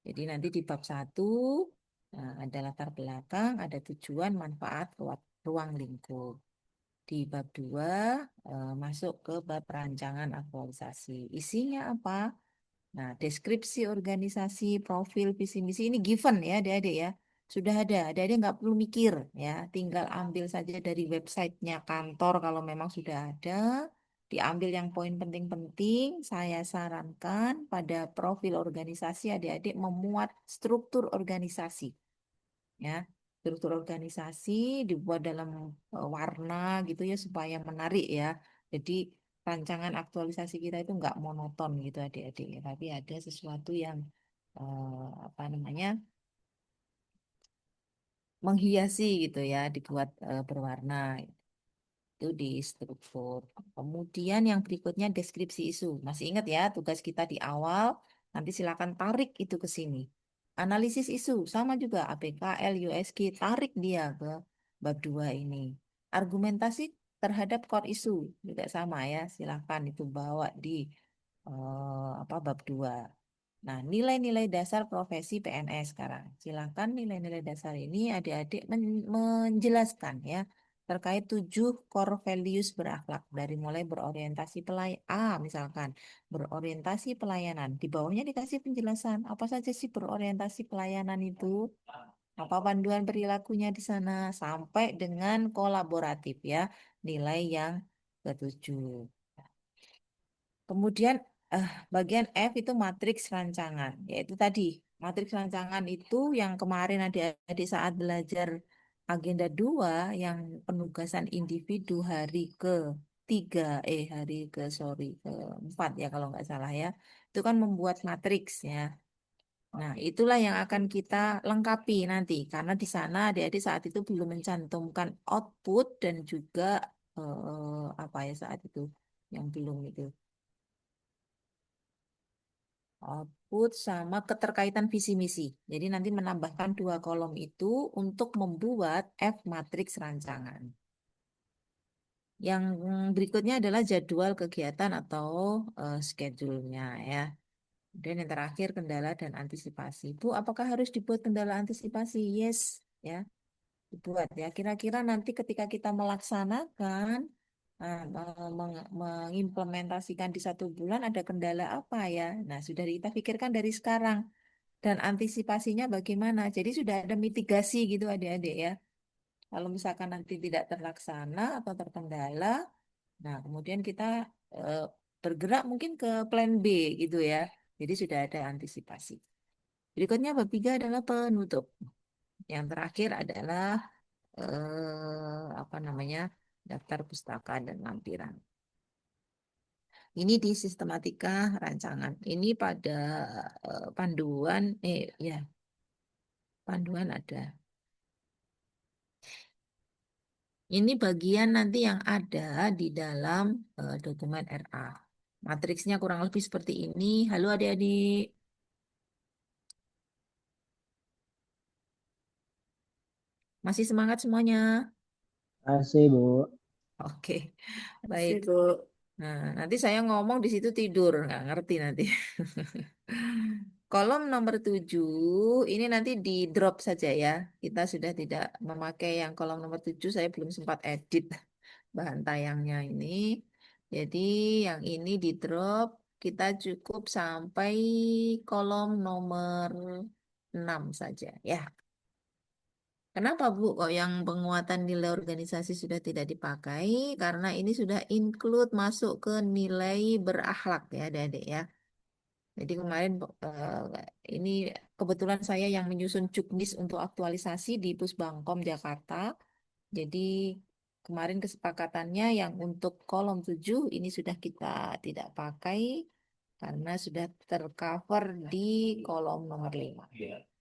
Jadi nanti di bab 1 ada latar belakang, ada tujuan, manfaat, ruang lingkup. Di bab 2 masuk ke bab rancangan aktualisasi. Isinya apa? Nah, deskripsi organisasi, profil, visi misi ini given ya, adik-adik ya. Sudah ada, adik-adik nggak perlu mikir ya. Tinggal ambil saja dari websitenya kantor kalau memang sudah ada. Diambil yang poin penting-penting. Saya sarankan pada profil organisasi adik-adik memuat struktur organisasi ya. Struktur organisasi dibuat dalam warna gitu ya supaya menarik ya. Jadi rancangan aktualisasi kita itu nggak monoton gitu adik-adik, ya, tapi ada sesuatu yang apa namanya menghiasi gitu ya, dibuat berwarna itu di struktur. Kemudian yang berikutnya deskripsi isu. Masih ingat ya tugas kita di awal? Nanti silakan tarik itu ke sini. Analisis isu sama juga APK, LUSG, tarik dia ke bab 2 ini. Argumentasi terhadap core isu juga sama ya, silakan itu bawa di bab 2. Nah, nilai-nilai dasar profesi PNS sekarang. Silakan nilai-nilai dasar ini adik-adik menjelaskan ya terkait 7 core values berakhlak dari mulai berorientasi misalkan berorientasi pelayanan. Di bawahnya dikasih penjelasan apa saja sih berorientasi pelayanan itu, apa panduan perilakunya di sana sampai dengan kolaboratif ya, nilai yang ketujuh. Kemudian bagian F itu matriks rancangan, yaitu tadi matriks rancangan itu yang kemarin adik-adik saat belajar agenda 2 yang penugasan individu hari ke-4 ya kalau nggak salah ya, itu kan membuat matriks ya. Nah, itulah yang akan kita lengkapi nanti karena di sana adik-adik saat itu belum mencantumkan output dan juga apa ya saat itu yang belum itu output sama keterkaitan visi misi. Jadi nanti menambahkan 2 kolom itu untuk membuat F matriks rancangan. Yang berikutnya adalah jadwal kegiatan atau schedule-nya ya. Dan yang terakhir kendala dan antisipasi. Bu, apakah harus dibuat kendala antisipasi? Yes, ya. Dibuat ya. Kira-kira nanti ketika kita melaksanakan mengimplementasikan di 1 bulan ada kendala apa ya? Nah, sudah kita pikirkan dari sekarang dan antisipasinya bagaimana. Jadi sudah ada mitigasi gitu adik-adik ya. Kalau misalkan nanti tidak terlaksana atau terkendala, nah kemudian kita bergerak mungkin ke plan B gitu ya. Jadi sudah ada antisipasi. Berikutnya bab 3 adalah penutup. Yang terakhir adalah apa namanya daftar pustaka dan lampiran. Ini di sistematika rancangan. Ini pada panduan panduan ada. Ini bagian nanti yang ada di dalam dokumen RA. Matriksnya kurang lebih seperti ini. Halo adik-adik. Masih semangat semuanya? Masih, Bu. Oke, baik. Bu. Nah, nanti saya ngomong di situ tidur, nggak ngerti nanti. Kolom nomor 7, ini nanti di drop saja ya. Kita sudah tidak memakai yang kolom nomor 7, saya belum sempat edit bahan tayangnya ini. Jadi yang ini di drop, kita cukup sampai kolom nomor 6 saja ya. Kenapa Bu kok yang penguatan nilai organisasi sudah tidak dipakai? Karena ini sudah include masuk ke nilai berakhlak ya adik-adik ya. Jadi kemarin ini kebetulan saya yang menyusun juknis untuk aktualisasi di Pusbangkom Jakarta. Jadi kemarin kesepakatannya yang untuk kolom 7 ini sudah kita tidak pakai karena sudah tercover di kolom nomor 5.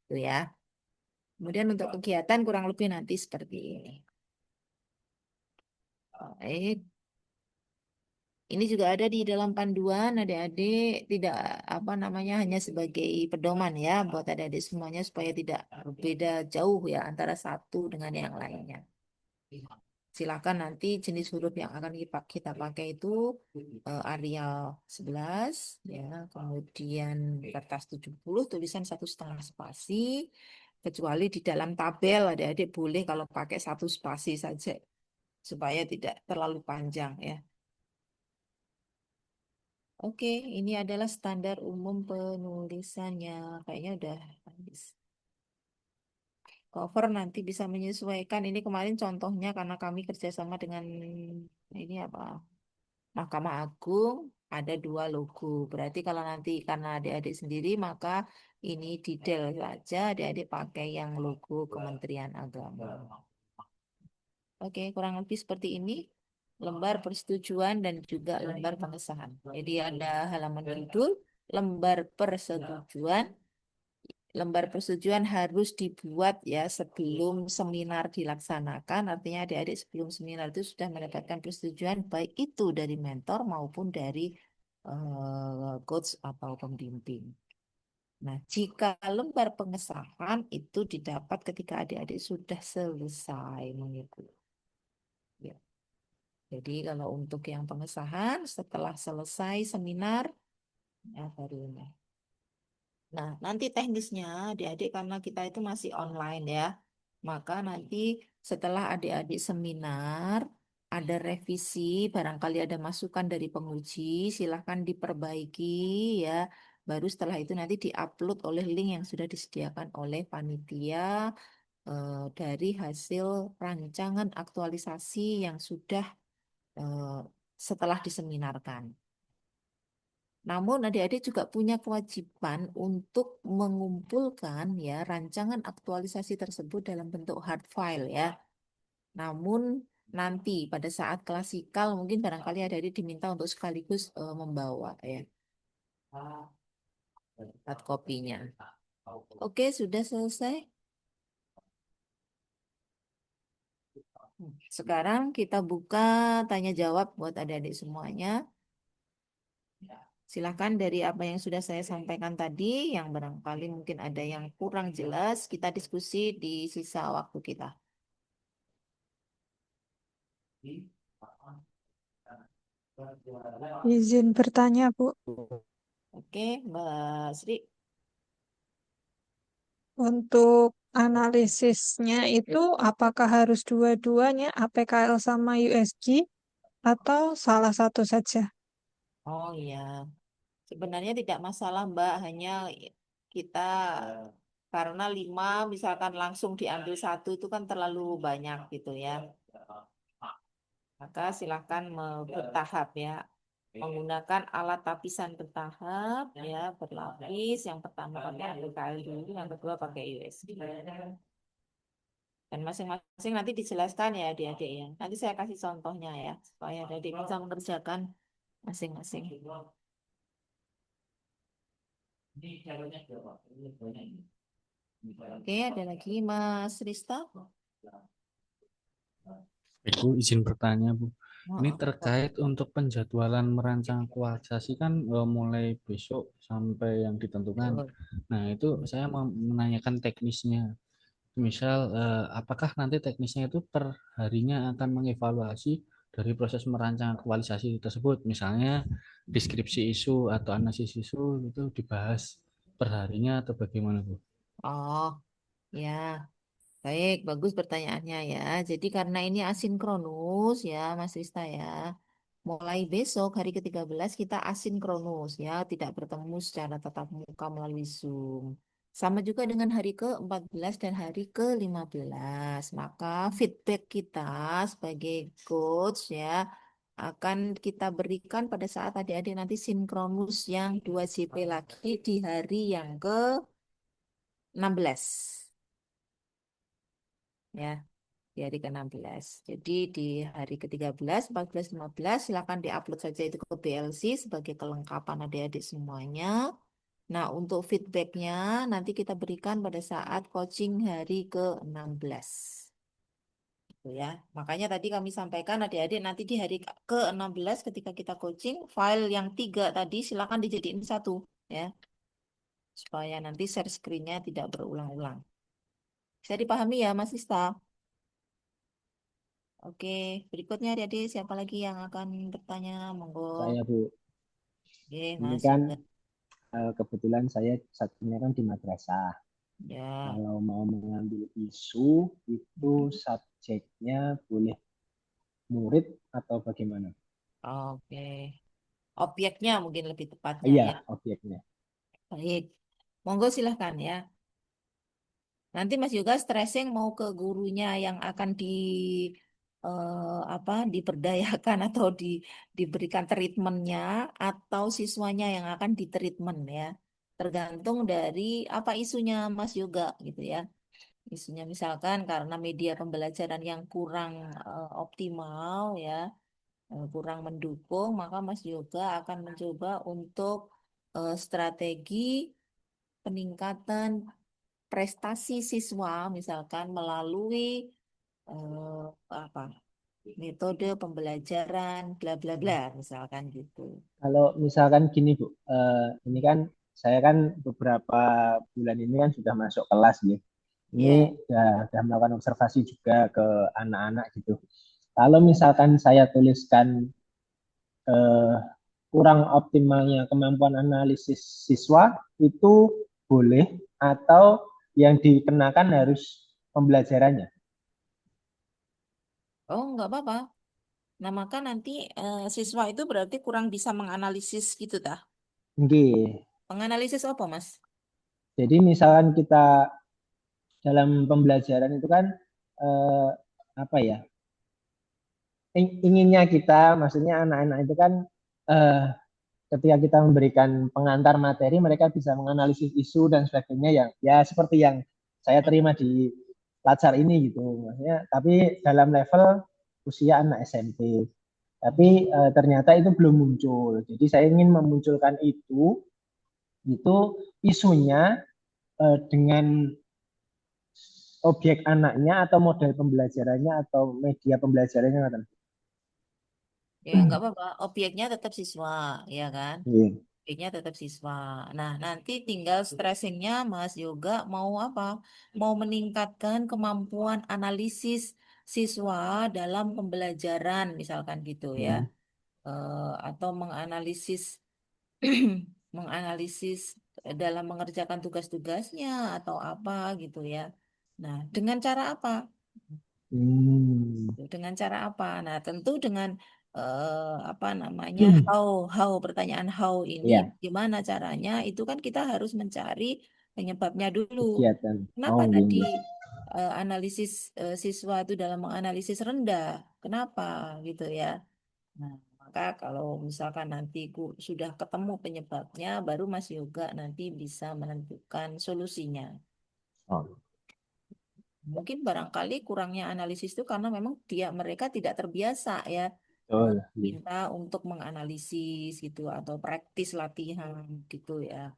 Itu ya. Kemudian untuk kegiatan kurang lebih nanti seperti ini. Baik. Ini juga ada di dalam panduan adik-adik, tidak apa namanya hanya sebagai pedoman ya buat adik-adik semuanya supaya tidak berbeda jauh ya antara satu dengan yang lainnya. Silakan nanti jenis huruf yang akan kita pakai itu Arial 11 ya, kemudian kertas 70 tulisan 1,5 spasi, kecuali di dalam tabel adik-adik boleh kalau pakai 1 spasi saja supaya tidak terlalu panjang ya. Oke, ini adalah standar umum penulisannya. Kayaknya udah habis. Cover nanti bisa menyesuaikan. Ini kemarin contohnya karena kami kerjasama dengan ini apa, Mahkamah Agung, ada 2 logo. Berarti kalau nanti karena adik-adik sendiri maka ini detail saja adik-adik pakai yang logo Kementerian Agama. Oke, kurang lebih seperti ini. Lembar persetujuan dan juga lembar pengesahan. Jadi ada halaman judul, lembar persetujuan. Lembar persetujuan harus dibuat ya sebelum seminar dilaksanakan. Artinya adik-adik sebelum seminar itu sudah mendapatkan persetujuan baik itu dari mentor maupun dari coach atau pembimbing. Nah, jika lembar pengesahan itu didapat ketika adik-adik sudah selesai mengikuti. Ya. Jadi kalau untuk yang pengesahan setelah selesai seminar ya baru ini. Nah, nanti teknisnya adik-adik karena kita itu masih online ya. Maka nanti setelah adik-adik seminar ada revisi, barangkali ada masukan dari penguji, silahkan diperbaiki ya. Baru setelah itu nanti diupload oleh link yang sudah disediakan oleh panitia dari hasil rancangan aktualisasi yang sudah setelah diseminarkan. Namun adik-adik juga punya kewajiban untuk mengumpulkan ya rancangan aktualisasi tersebut dalam bentuk hard file ya. Namun nanti pada saat klasikal mungkin barangkali adik-adik diminta untuk sekaligus membawa ya hard copy-nya. Oke, sudah selesai. Sekarang kita buka tanya jawab buat adik-adik semuanya. Silakan dari apa yang sudah saya sampaikan tadi, yang barangkali mungkin ada yang kurang jelas, kita diskusi di sisa waktu kita. Izin bertanya, Bu. Oke, Mbak Sri. Untuk analisisnya itu apakah harus dua-duanya APKL sama USG atau salah satu saja? Oh iya, sebenarnya tidak masalah Mbak, hanya kita karena 5 misalkan langsung diambil 1 itu kan terlalu banyak gitu ya. Maka silakan bertahap ya. Menggunakan alat tapisan bertahap ya, berlapis. Yang pertama pakai APKL dulu, yang kedua pakai USB. Dan masing-masing nanti dijelaskan ya adik-adik ya. Nanti saya kasih contohnya ya, supaya adik bisa mengerjakan masing-masing. Oke, ada lagi Mas Rista. Ibu izin bertanya, Bu. Ini Oh, terkait untuk penjadwalan merancang aktualisasi kan mulai besok sampai yang ditentukan. betul. Nah, itu saya mau menanyakan teknisnya. Misal, apakah nanti teknisnya itu per harinya akan mengevaluasi dari proses merancang aktualisasi tersebut? Misalnya, deskripsi isu atau analisis isu itu dibahas per harinya atau bagaimana, Bu? Oh, ya. Baik, bagus pertanyaannya ya. Jadi karena ini asinkronus ya, Mas Rista ya. Mulai besok hari ke-13 kita asinkronus ya, tidak bertemu secara tatap muka melalui Zoom. Sama juga dengan hari ke-14 dan hari ke-15. Maka feedback kita sebagai coach ya akan kita berikan pada saat adik-adik nanti sinkronus yang 2JP lagi di hari yang ke-16. Ya, di hari ke-16. Jadi di hari ke-13, 14, 15 silakan diupload saja itu ke BLC sebagai kelengkapan adik-adik semuanya. Nah, untuk feedbacknya nanti kita berikan pada saat coaching hari ke-16. Gitu ya. Makanya tadi kami sampaikan adik-adik nanti di hari ke-16 ketika kita coaching, file yang 3 tadi silakan dijadiin 1 ya. Supaya nanti share screen-nya tidak berulang-ulang. Bisa dipahami ya, Mas Ista? Oke, berikutnya adik-adik siapa lagi yang akan bertanya? Monggo. Saya Bu, Oke, ini Mas kan Yoga. kebetulan saya satunya kan di madrasah. Ya. Kalau mau mengambil isu itu subjeknya boleh murid atau bagaimana? Oke. Objeknya mungkin lebih tepatnya Iya, ya. objeknya. Baik. Monggo silahkan ya. Nanti Mas Yoga stressing mau ke gurunya yang akan diberdayakan atau diberikan treatmentnya atau siswanya yang akan ditreatment ya. Tergantung dari apa isunya Mas Yoga gitu ya. Isunya misalkan karena media pembelajaran yang kurang optimal ya, kurang mendukung, maka Mas Yoga akan mencoba untuk strategi peningkatan prestasi siswa misalkan melalui eh, apa metode pembelajaran bla bla bla misalkan gitu. Kalau misalkan gini Bu, ini kan saya kan beberapa bulan ini kan sudah masuk kelas nih. Ini Ya, sudah melakukan observasi juga ke anak-anak gitu. Kalau misalkan saya tuliskan eh, kurang optimalnya kemampuan analisis siswa itu boleh atau yang dikenakan harus pembelajarannya. oh nggak apa-apa. Nah maka nanti siswa itu berarti kurang bisa menganalisis gitu dah. Oke. Menganalisis apa Mas? Jadi misalkan kita dalam pembelajaran itu kan eh, apa ya? Inginnya kita, maksudnya anak-anak itu kan eh, ketika kita memberikan pengantar materi, mereka bisa menganalisis isu dan sebagainya yang ya seperti yang saya terima di Latsar ini gitu. Maksudnya, tapi dalam level usia anak SMP. Tapi ternyata itu belum muncul. Jadi saya ingin memunculkan itu isunya dengan objek anaknya atau model pembelajarannya atau media pembelajarannya. Ya nggak apa-apa. Objeknya tetap siswa, ya kan? Iya. Objeknya tetap siswa. Nah nanti tinggal stressingnya Mas Yoga mau apa? Mau meningkatkan kemampuan analisis siswa dalam pembelajaran misalkan gitu ya. Hmm. Atau menganalisis menganalisis dalam mengerjakan tugas-tugasnya atau apa gitu ya. Nah, dengan cara apa? Hmm. Dengan cara apa? Nah, tentu dengan apa namanya how pertanyaan how ini Iya, gimana caranya? Itu kan kita harus mencari penyebabnya dulu. kegiatan. Kenapa Oh, tadi gini. analisis siswa itu dalam menganalisis rendah? Kenapa gitu ya? Nah, maka kalau misalkan nanti sudah ketemu penyebabnya, baru Mas Yoga nanti bisa menentukan solusinya. Oh, Mungkin barangkali kurangnya analisis itu karena memang mereka tidak terbiasa ya betul. Iya. minta untuk menganalisis gitu atau praktis latihan gitu ya.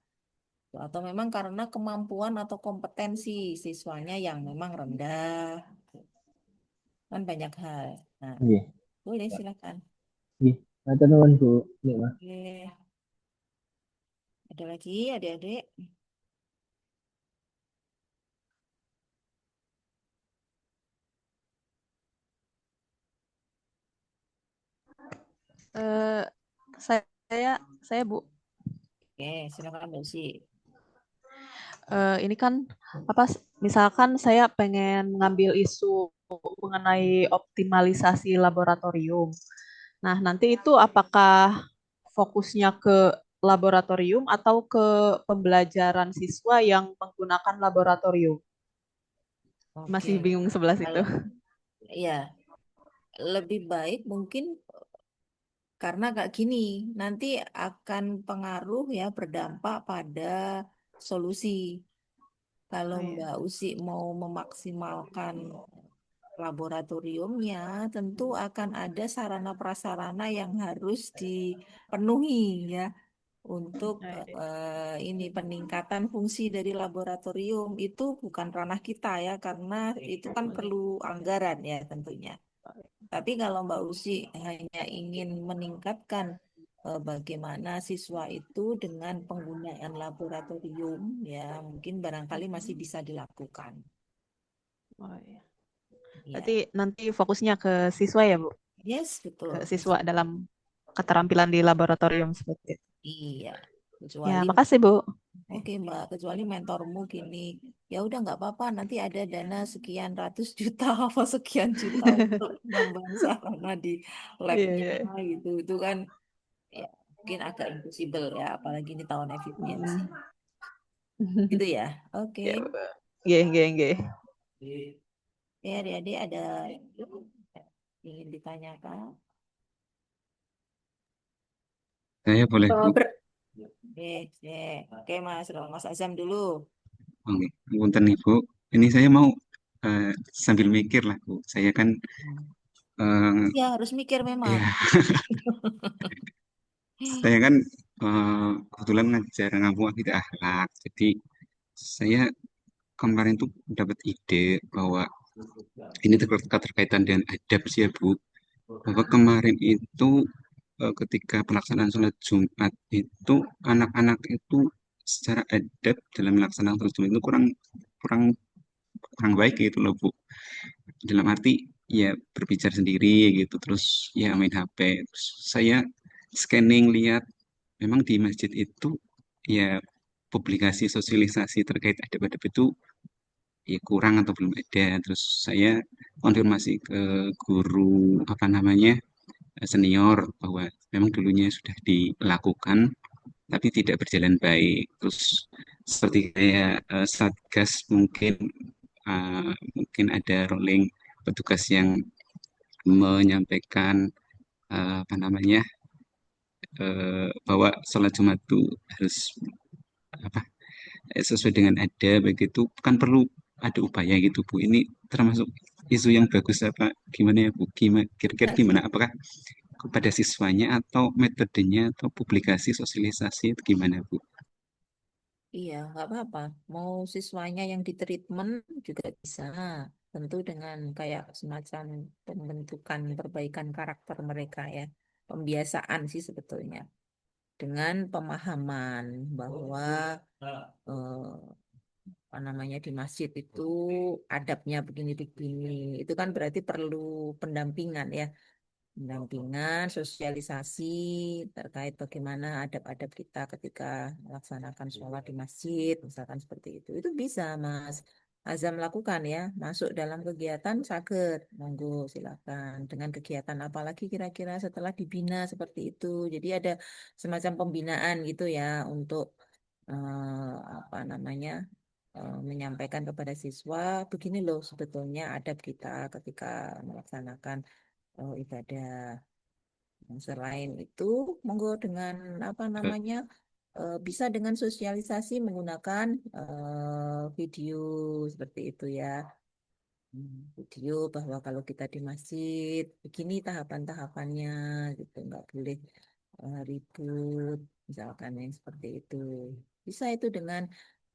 Atau memang karena kemampuan atau kompetensi siswanya yang memang rendah. Kan banyak hal. Nah, Iya. boleh silakan. Iya. Matur nuwun, Bu. Iya, Mas. Oke. Ada lagi adik-adik? Eh, saya saya Bu, Oke, silakan Mbak Usi. ini kan apa? Misalkan saya pengen ngambil isu mengenai optimalisasi laboratorium. Nah, nanti itu apakah fokusnya ke laboratorium atau ke pembelajaran siswa yang menggunakan laboratorium? Oke, Masih bingung sebelah situ. kalau ya lebih baik mungkin karena kayak gini nanti akan pengaruh ya berdampak pada solusi. Kalau Oh, iya. Mbak Usi mau memaksimalkan laboratoriumnya, tentu akan ada sarana prasarana yang harus dipenuhi ya untuk Oh, iya. ini peningkatan fungsi dari laboratorium itu bukan ranah kita ya karena itu kan perlu anggaran ya tentunya. Tapi kalau Mbak Usi hanya ingin meningkatkan bagaimana siswa itu dengan penggunaan laboratorium, ya mungkin barangkali masih bisa dilakukan. Oh, iya. Ya, Berarti nanti fokusnya ke siswa ya, Bu? yes, Ke betul. siswa dalam keterampilan di laboratorium seperti itu. Iya, Ya, kecuali makasih, Bu. oke Mbak, kecuali mentormu gini, ya udah nggak apa-apa, nanti ada dana sekian ratus juta apa sekian juta untuk penambahan sarana di Iya, labnya iya. gitu, itu kan ya mungkin agak impossible ya, apalagi ini tahun efisiensi, gitu ya. Oke, Ya, Bu. Nggih, nggih, nggih. ya adik-adik ada ingin ditanyakan? Saya boleh, Bu. Oke Mas Azam dulu. Oke, punten Ibu. Ini saya mau sambil mikir lah, Bu. Saya kan Ya harus mikir memang. ya, saya kan kebetulan ngajar ngampung akidah akhlak. Jadi saya kemarin tuh dapat ide bahwa ini terkaitan dengan adab sih ya, Bu. Bahwa kemarin itu ketika pelaksanaan sholat Jumat itu anak-anak itu secara adab dalam melaksanakan sholat Jumat itu kurang kurang kurang baik gitu loh, Bu. Dalam arti ya berbicara sendiri gitu, terus ya main HP. Terus saya scanning lihat memang di masjid itu ya publikasi sosialisasi terkait adab-adab itu ya kurang atau belum ada. Terus saya konfirmasi ke guru apa namanya senior bahwa memang dulunya sudah dilakukan tapi tidak berjalan baik. Terus seperti kayak Satgas mungkin ada rolling petugas yang menyampaikan apa namanya bahwa sholat Jumat itu harus apa sesuai dengan ada begitu kan perlu ada upaya gitu Bu. Ini termasuk isu yang bagus apa gimana ya Bu? Kira-kira gimana? Apakah kepada siswanya atau metodenya atau publikasi sosialisasi itu gimana Bu? Iya, nggak apa-apa. Mau siswanya yang di treatment juga bisa. Tentu dengan kayak semacam pembentukan perbaikan karakter mereka ya. Pembiasaan sih sebetulnya. Dengan pemahaman bahwa eh, apa namanya di masjid itu adabnya begini-begini. Itu kan berarti perlu pendampingan ya. Pendampingan, sosialisasi terkait bagaimana adab-adab kita ketika melaksanakan sholat di masjid, misalkan seperti itu. Itu bisa Mas Azam lakukan ya, masuk dalam kegiatan sakit, monggo silakan. Dengan kegiatan apa lagi kira-kira setelah dibina seperti itu. Jadi ada semacam pembinaan gitu ya untuk apa namanya menyampaikan kepada siswa, begini loh sebetulnya adab kita ketika melaksanakan ibadah. Nah, selain itu, monggo dengan apa namanya bisa dengan sosialisasi menggunakan video seperti itu ya. Video bahwa kalau kita di masjid begini tahapan-tahapannya gitu, nggak boleh ribut, misalkan yang seperti itu. Bisa itu dengan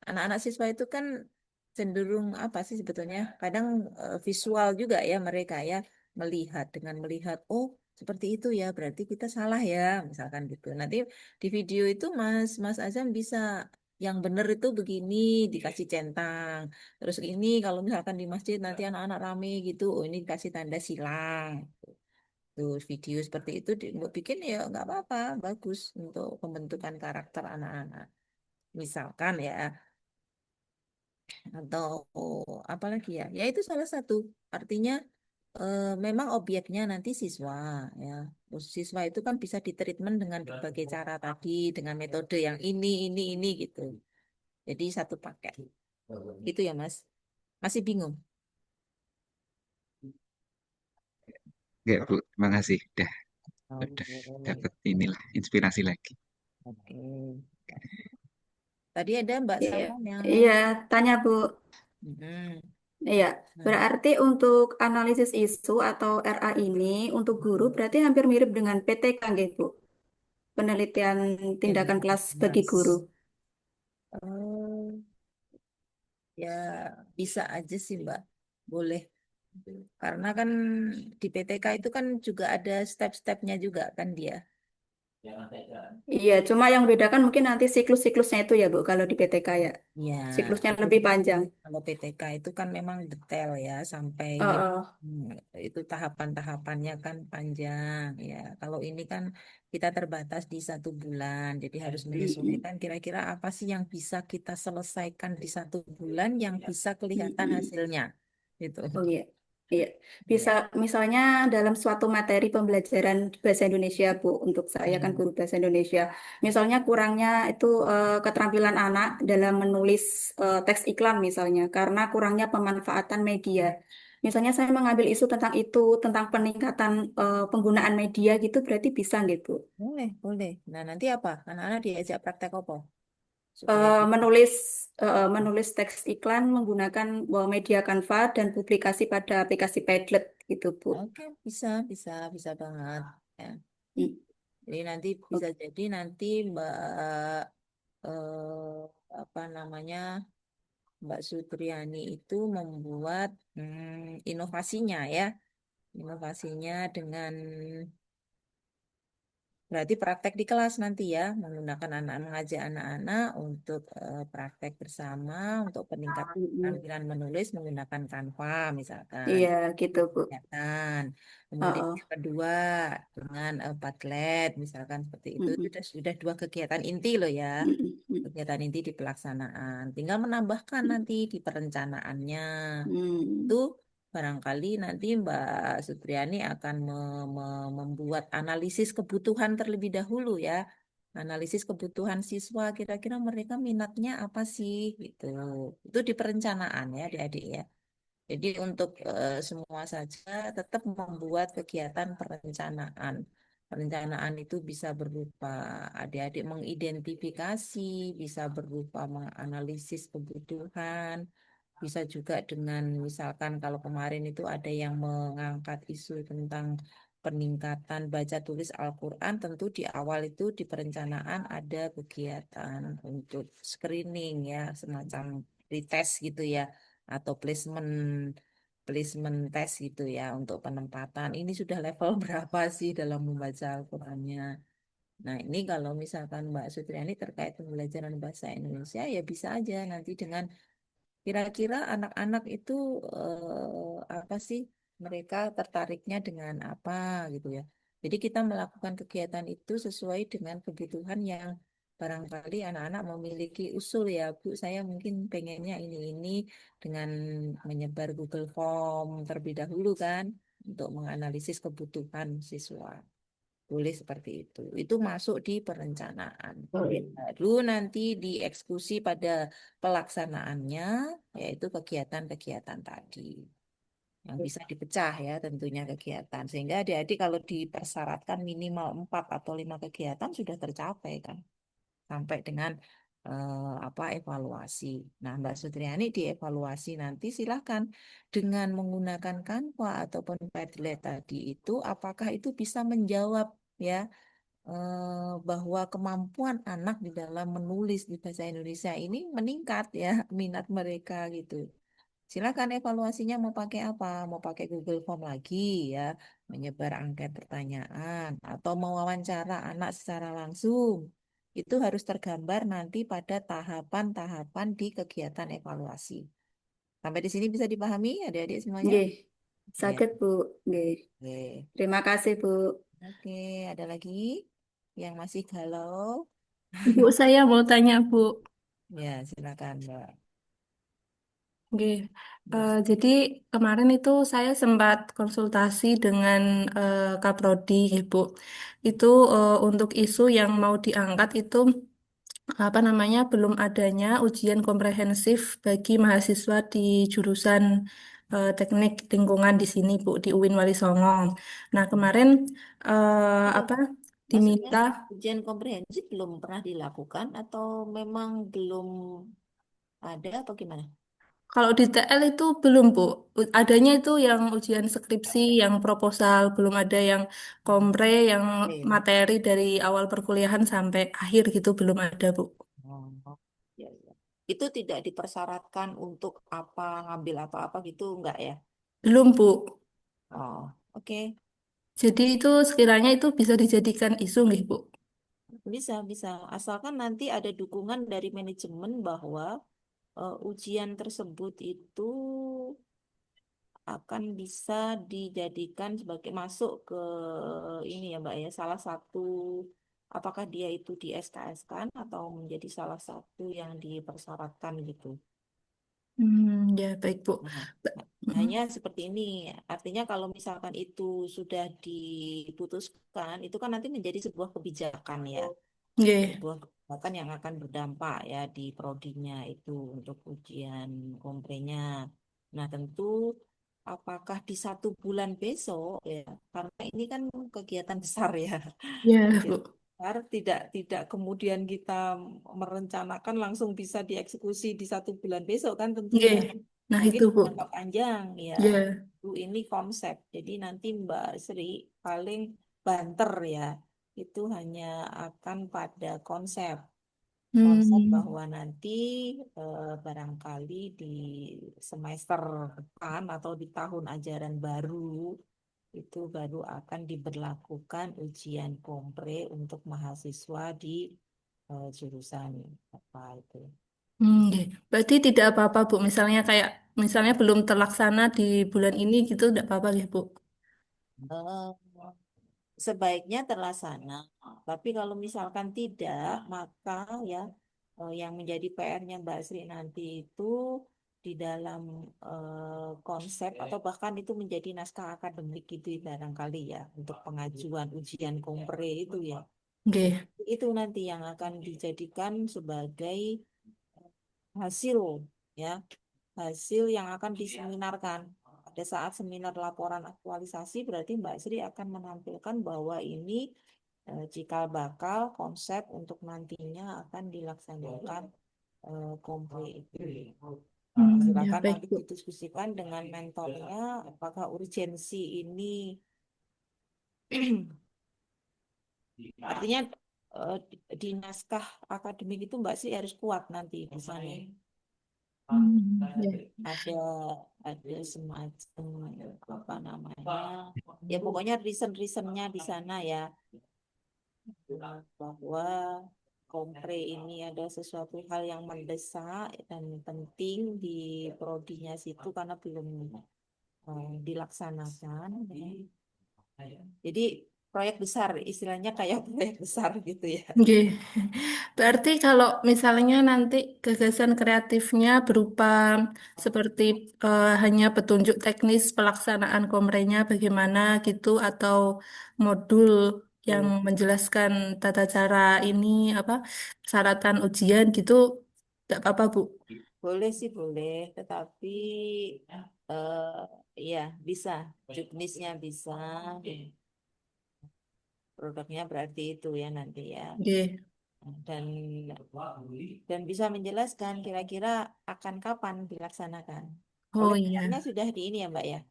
anak-anak siswa itu kan cenderung apa sih sebetulnya? Kadang visual juga ya mereka ya melihat dengan melihat oh seperti itu ya berarti kita salah ya misalkan gitu. Nanti di video itu Mas Azam bisa yang benar itu begini dikasih centang. Terus ini kalau misalkan di masjid nanti anak-anak rame gitu, oh ini dikasih tanda silang. Tuh video seperti itu mau bikin ya nggak apa-apa, bagus untuk pembentukan karakter anak-anak. Misalkan ya, atau apa lagi ya? Ya itu salah satu. Artinya memang objeknya nanti siswa ya. Terus siswa itu kan bisa ditreatment dengan berbagai cara tadi, dengan metode yang ini gitu. Jadi satu paket. Gitu ya Mas. Masih bingung? Enggak Bu, terima kasih udah Oke. dapat inilah inspirasi lagi. Oke. Tadi ada Mbak Iya, Salman yang iya, tanya Bu. Mm-mm. Iya, Nah, berarti untuk analisis isu atau RA ini untuk guru berarti hampir mirip dengan PTK gitu, penelitian tindakan kelas bagi guru. oh, ya bisa aja sih Mbak. Boleh. Karena kan di PTK itu kan juga ada step-stepnya juga kan dia. Iya, cuma yang bedakan mungkin nanti siklus-siklusnya itu ya Bu, kalau di PTK ya. Ya, Siklusnya itu lebih kan panjang. kalau PTK itu kan memang detail ya sampai Oh, hmm, itu tahapan-tahapannya kan panjang ya. Kalau ini kan kita terbatas di 1 bulan, jadi harus menyesuaikan kira-kira apa sih yang bisa kita selesaikan di 1 bulan yang bisa kelihatan hasilnya, gitu. oh iya. Iya, bisa Ya. misalnya dalam suatu materi pembelajaran bahasa Indonesia, Bu, untuk saya kan Hmm. guru bahasa Indonesia. Misalnya kurangnya itu keterampilan anak dalam menulis teks iklan misalnya, karena kurangnya pemanfaatan media. Misalnya saya mengambil isu tentang itu, tentang peningkatan penggunaan media gitu, berarti bisa gitu. Boleh, boleh. Nah, nanti apa? Anak-anak diajak praktek apa? Supaya bisa. Menulis menulis teks iklan menggunakan media Canva dan publikasi pada aplikasi Padlet gitu, Bu. Oke, bisa, bisa banget. Ya. Hmm. Jadi nanti bisa jadi nanti Mbak apa namanya Mbak Sutriani itu membuat inovasinya ya, inovasinya dengan berarti praktek di kelas nanti ya, menggunakan anak mengajak anak-anak untuk praktek bersama untuk peningkatan keterampilan menulis menggunakan Canva misalkan. Iya, gitu, Bu. Kegiatan. Kemudian Oh, yang kedua dengan Padlet misalkan seperti itu sudah 2 kegiatan inti loh ya. Kegiatan inti di pelaksanaan. Tinggal menambahkan nanti di perencanaannya. Itu barangkali nanti Mbak Sutriani akan membuat analisis kebutuhan terlebih dahulu ya. Analisis kebutuhan siswa, kira-kira mereka minatnya apa sih gitu. Itu di perencanaan ya adik-adik ya. Jadi untuk semua saja tetap membuat kegiatan perencanaan. Perencanaan itu bisa berupa adik-adik mengidentifikasi, bisa berupa menganalisis kebutuhan, bisa juga dengan misalkan kalau kemarin itu ada yang mengangkat isu tentang peningkatan baca tulis Al-Quran, tentu di awal itu di perencanaan ada kegiatan untuk screening ya, semacam retest gitu ya, atau placement placement test gitu ya untuk penempatan. Ini sudah level berapa sih dalam membaca Al-Qurannya? Nah, ini kalau misalkan Mbak Sutriani terkait pembelajaran bahasa Indonesia, ya bisa aja nanti dengan kira-kira anak-anak itu apa sih mereka tertariknya dengan apa gitu ya. Jadi kita melakukan kegiatan itu sesuai dengan kebutuhan yang barangkali anak-anak memiliki usul ya, Bu. Saya mungkin pengennya ini dengan menyebar Google Form terlebih dahulu kan untuk menganalisis kebutuhan siswa. Boleh seperti itu. Itu masuk di perencanaan. oh, iya. Baru nanti dieksekusi pada pelaksanaannya, yaitu kegiatan-kegiatan tadi. Yang bisa dipecah ya tentunya kegiatan. Sehingga adik-adik kalau dipersyaratkan minimal 4 atau 5 kegiatan sudah tercapai kan. Sampai dengan apa evaluasi. Nah, Mbak Sutriani dievaluasi nanti silahkan dengan menggunakan Canva ataupun Padlet tadi itu, apakah itu bisa menjawab ya bahwa kemampuan anak di dalam menulis di bahasa Indonesia ini meningkat ya minat mereka gitu. Silakan evaluasinya mau pakai apa? Mau pakai Google Form lagi ya, menyebar angket pertanyaan atau mewawancara anak secara langsung. Itu harus tergambar nanti pada tahapan-tahapan di kegiatan evaluasi. Sampai di sini bisa dipahami adik-adik semuanya? Nggih, Ya. sakit, Bu. Nggih. Oke. Terima kasih, Bu. Oke, ada lagi yang masih galau? Bu, saya mau tanya, Bu. Ya, silakan, Mbak. Oke, jadi kemarin itu saya sempat konsultasi dengan Kaprodi, ya, Bu. Itu untuk isu yang mau diangkat itu apa namanya belum adanya ujian komprehensif bagi mahasiswa di jurusan teknik lingkungan di sini, Bu, di UIN Wali Songo. Nah, kemarin Itu apa maksudnya diminta. ujian komprehensif belum pernah dilakukan atau memang belum ada atau gimana? Kalau di TL itu belum, Bu. Adanya itu yang ujian skripsi, yang proposal, belum ada yang kompre, yang Oke. materi dari awal perkuliahan sampai akhir gitu, belum ada, Bu. Oh, ya, ya. Itu tidak dipersyaratkan untuk apa, ngambil apa-apa gitu, enggak ya? Belum, Bu. Oh, oke. Jadi itu sekiranya itu bisa dijadikan isu nih, Bu. Bisa. Asalkan nanti ada dukungan dari manajemen bahwa ujian tersebut itu akan bisa dijadikan sebagai masuk ke ini ya Mbak ya, salah satu apakah dia itu di SKS-kan atau menjadi salah satu yang dipersyaratkan gitu. Ya baik Bu. Nah, Mm-mm. hanya seperti ini. Artinya kalau misalkan itu sudah diputuskan, itu kan nanti menjadi sebuah kebijakan ya. Nggih. Sebuah kebijakan yang akan berdampak ya di prodinya itu untuk ujian komprenya. Nah, tentu apakah di 1 bulan besok ya, karena ini kan kegiatan besar ya. Ya Bu. Kegiatan besar tidak kemudian kita merencanakan langsung bisa dieksekusi di 1 bulan besok kan tentunya. Nggih. Nah Mungkin itu Bu. jangka panjang ya. Ya. Ini konsep. Jadi nanti Mbak Sri paling banter ya. Itu hanya akan pada konsep. Konsep Hmm. bahwa nanti barangkali di semester depan atau di tahun ajaran baru itu baru akan diberlakukan ujian kompre untuk mahasiswa di jurusan apa itu. Nggih. Berarti tidak apa-apa Bu. Misalnya belum terlaksana di bulan ini gitu, tidak apa-apa ya Bu. Eh, Sebaiknya terlaksana, tapi kalau misalkan tidak, maka ya yang menjadi PR-nya Mbak Sri nanti itu di dalam konsep atau bahkan itu menjadi naskah akademik gitu barangkali ya untuk pengajuan ujian kompre itu ya. Jadi Nggih. itu nanti yang akan dijadikan sebagai hasil ya, hasil yang akan diseminarkan. Pada saat seminar laporan aktualisasi berarti Mbak Sri akan menampilkan bahwa ini cikal bakal konsep untuk nantinya akan dilaksanakan kompre itu. Ya Silakan baik nanti Bu. didiskusikan dengan mentornya apakah urgensi ini artinya di naskah akademik itu Mbak Sri harus kuat nanti di sana. Ya. Ada semacam apa namanya ya pokoknya reasonnya di sana ya bahwa kompre ini ada sesuatu hal yang mendesak dan penting di prodinya situ karena belum dilaksanakan jadi proyek besar istilahnya kayak proyek besar gitu ya. Nggih. Berarti kalau misalnya nanti gagasan kreatifnya berupa seperti hanya petunjuk teknis pelaksanaan komrenya bagaimana gitu atau modul yang menjelaskan tata cara ini apa persyaratan ujian gitu tidak apa-apa Bu. Boleh sih boleh, tetapi ya bisa, juknisnya bisa, produknya berarti itu ya nanti ya. Nggih. Dan bisa menjelaskan kira-kira akan kapan dilaksanakan. Oh Oleh mentornya iya. sudah di ini ya Mbak ya.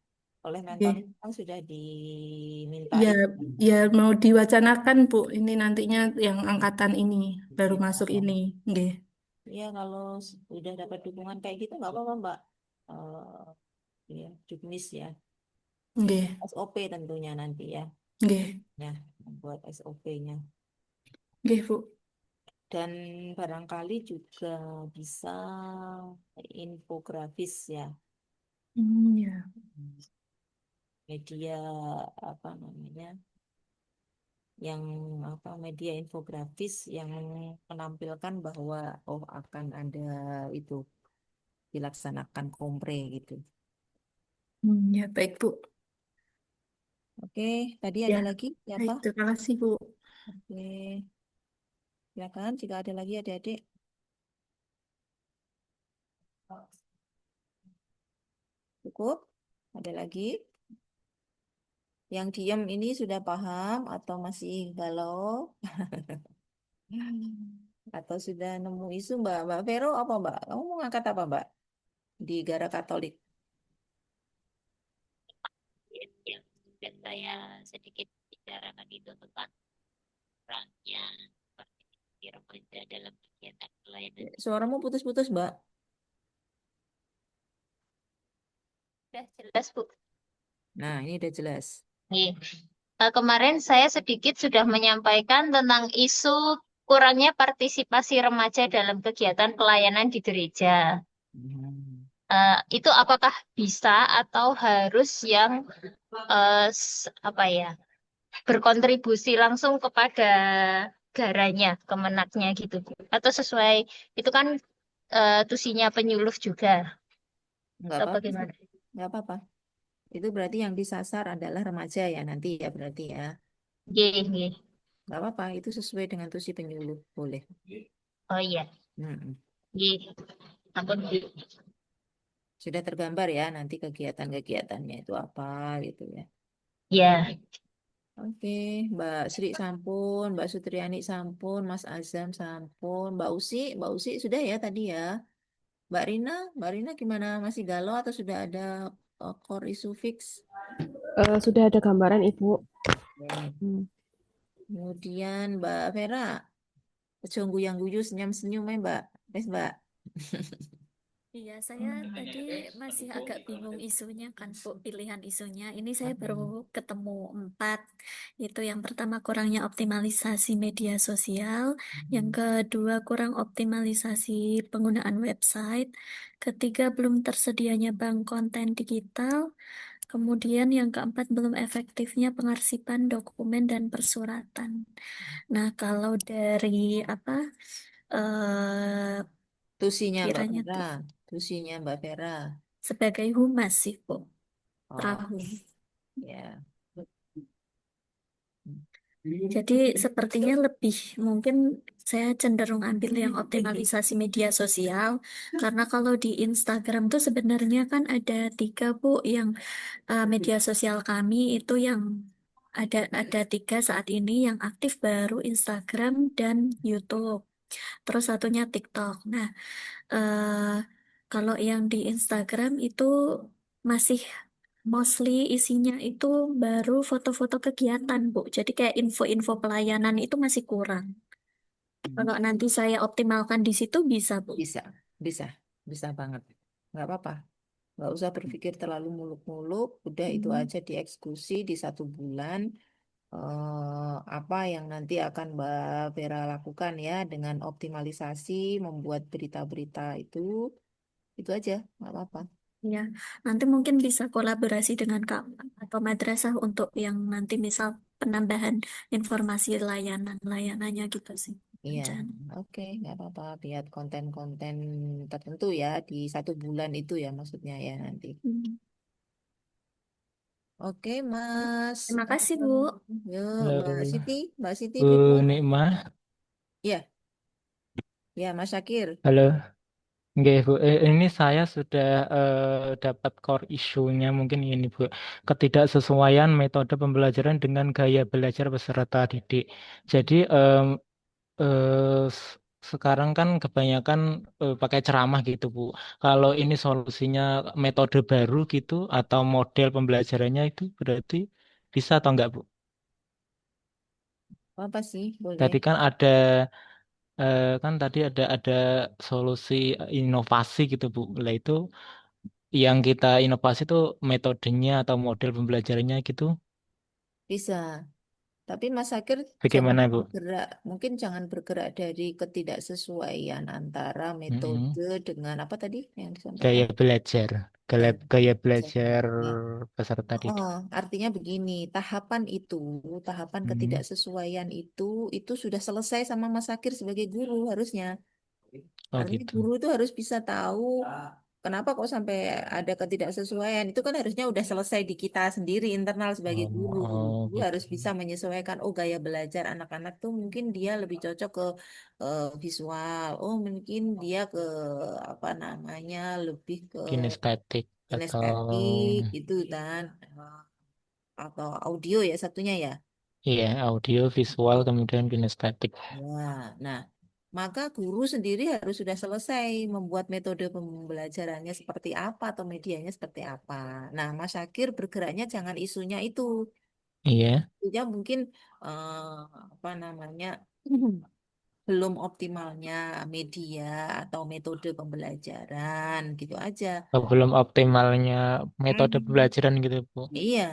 Oleh mentornya Nggih. kan sudah diminta Ya, itu. ya mau diwacanakan Bu. Ini nantinya yang angkatan ini baru masuk ini. Nggih. Ya kalau sudah dapat dukungan kayak gitu nggak apa-apa Mbak. Ya, juknis ya. Nggih. SOP tentunya nanti ya. Nggih. Nah, buat SOP-nya. Nggih, Bu. Dan barangkali juga bisa infografis ya. Ya. Media apa namanya? Yang apa media infografis yang menampilkan bahwa oh akan ada itu dilaksanakan kompre gitu. Ya, baik, Bu. Oke, tadi Ya, ada lagi baik. siapa? Terima kasih, Bu. Oke, silakan jika ada lagi adik-adik. Cukup? Ada lagi? Yang diam ini sudah paham atau masih galau? Atau sudah nemu isu Mbak Vero apa Mbak? Kamu mau ngangkat apa Mbak? Di Gara Katolik. yang sudah saya sedikit bicarakan itu tentang perannya partisipasi remaja dalam kegiatan pelayanan. Suaramu putus-putus Mbak. Sudah jelas Bu. Nah ini udah jelas. Nih, kemarin saya sedikit sudah menyampaikan tentang isu kurangnya partisipasi remaja dalam kegiatan pelayanan di gereja. Itu apakah bisa atau harus yang apa ya, berkontribusi langsung kepada garanya, kemenaknya gitu, Bu? Atau sesuai itu kan tusinya penyuluh juga Nggak atau apa-apa, bagaimana? nggak apa-apa. Itu berarti yang disasar adalah remaja ya nanti ya berarti ya. Nggih, nggih. Nggak apa-apa, itu sesuai dengan tusi penyuluh, boleh. Oh iya, Mm-mm. nggih. Ampun, Bu. Sudah tergambar ya nanti kegiatan-kegiatannya itu apa gitu ya. Ya, Oke, Mbak Sri sampun, Mbak Sutriani sampun, Mas Azam sampun, Mbak Usi sudah ya tadi ya. Mbak Rina gimana? Masih galau atau sudah ada core isu fix? Sudah ada gambaran, Ibu. Oke. Hmm. Kemudian Mbak Vera, yang guyu senyum-senyum ya Mbak. Wes Mbak. Iya, saya tadi masih agak bingung isunya kan, Bu, pilihan isunya. Ini saya baru ketemu 4. Itu yang pertama kurangnya optimalisasi media sosial, yang kedua kurang optimalisasi penggunaan website, ketiga belum tersedianya bank konten digital, kemudian yang keempat belum efektifnya pengarsipan dokumen dan persuratan. Nah, kalau dari apa eh Tusinya Mbak kiranya Vera, tuh tusinya Mbak Vera. sebagai humas sih, Bu. Oh, Perahu. ya. Jadi sepertinya lebih mungkin saya cenderung ambil yang optimalisasi media sosial karena kalau di Instagram tuh sebenarnya kan ada 3, Bu, yang media sosial kami itu yang ada 3 saat ini yang aktif baru Instagram dan YouTube. Terus satunya TikTok. Nah, eh, kalau yang di Instagram itu masih mostly isinya itu baru foto-foto kegiatan, Bu. Jadi kayak info-info pelayanan itu masih kurang. Kalau nanti saya optimalkan di situ bisa, Bu. Bisa, bisa, bisa banget. Nggak apa-apa. Nggak usah berpikir terlalu muluk-muluk. Udah itu aja dieksekusi di 1 bulan. Apa yang nanti akan Mbak Vera lakukan ya dengan optimalisasi, membuat berita-berita itu aja, nggak apa-apa. Ya, nanti mungkin bisa kolaborasi dengan Kak atau madrasah untuk yang nanti misal penambahan informasi layanannya gitu sih. Iya, Rencana. oke, nggak apa-apa. Lihat konten-konten tertentu ya di 1 bulan itu ya maksudnya ya nanti. Hmm. Oke, Mas. Terima kasih, Bu. Yuk, Halo, Mbak Siti Bu pripun? Nikmah. Ya, ya, Mas Syakir. Halo. Nggih, Bu. Ini saya sudah dapat core isunya mungkin ini, Bu. Ketidaksesuaian metode pembelajaran dengan gaya belajar peserta didik. Jadi sekarang kan kebanyakan pakai ceramah gitu, Bu. Kalau ini solusinya metode baru gitu atau model pembelajarannya itu berarti bisa atau enggak, Bu? Apa sih? Boleh. Tadi kan ada kan tadi ada solusi inovasi gitu, Bu. Lah itu yang kita inovasi itu metodenya atau model pembelajarannya gitu. Bisa. Tapi Mas Sakir jangan Bagaimana, Bu? bergerak, mungkin jangan bergerak dari ketidaksesuaian antara Mm-mm. metode dengan apa tadi yang disampaikan? Gaya belajar, Gaya gaya belajar. belajar Ya. peserta didik. Oh, artinya begini, tahapan Mm. ketidaksesuaian itu sudah selesai sama Mas Sakir sebagai guru harusnya. Oh Artinya gitu. guru itu harus bisa tahu kenapa kok sampai ada ketidaksesuaian. Itu kan harusnya udah selesai di kita sendiri internal sebagai guru. Guru Gitu. harus bisa menyesuaikan, oh gaya belajar anak-anak tuh mungkin dia lebih cocok ke visual. Oh mungkin dia ke apa namanya lebih ke Kinestetik atau kinestetik gitu kan. Atau audio ya satunya ya. iya audio, visual, kemudian kinestetik. Ya, nah, maka guru sendiri harus sudah selesai membuat metode pembelajarannya seperti apa atau medianya seperti apa. Nah, Mas Syakir bergeraknya jangan isunya itu. Iya. Isunya mungkin eh, apa namanya belum optimalnya media atau metode pembelajaran gitu aja. Oh, belum optimalnya metode Hmm, pembelajaran gitu, Bu. iya.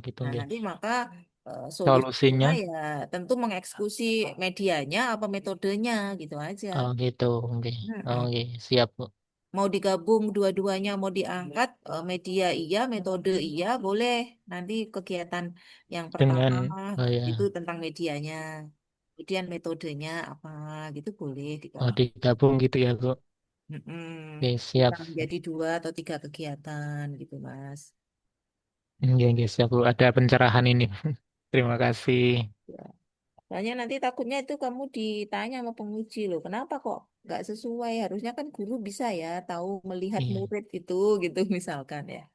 Gitu Nah, nggih. nanti maka solusinya Solusinya ya tentu mengeksekusi medianya apa metodenya gitu aja. gitu nggih. Mm-mm. Nggih, siap, Bu. Mau digabung dua-duanya, mau diangkat media iya, metode iya, boleh. Nanti kegiatan yang Dengan pertama ya itu tentang medianya, kemudian metodenya apa gitu boleh digabung. digabung gitu ya, Bu. Mm-mm. Oke, Bisa siap. menjadi 2 atau 3 kegiatan gitu, Mas. Nggih, siap, Bu. Ada pencerahan ini. Terima kasih. Ya. Soalnya nanti takutnya itu kamu ditanya sama penguji loh, kenapa kok nggak sesuai? Harusnya kan guru bisa ya tahu melihat Iya. murid itu gitu misalkan ya.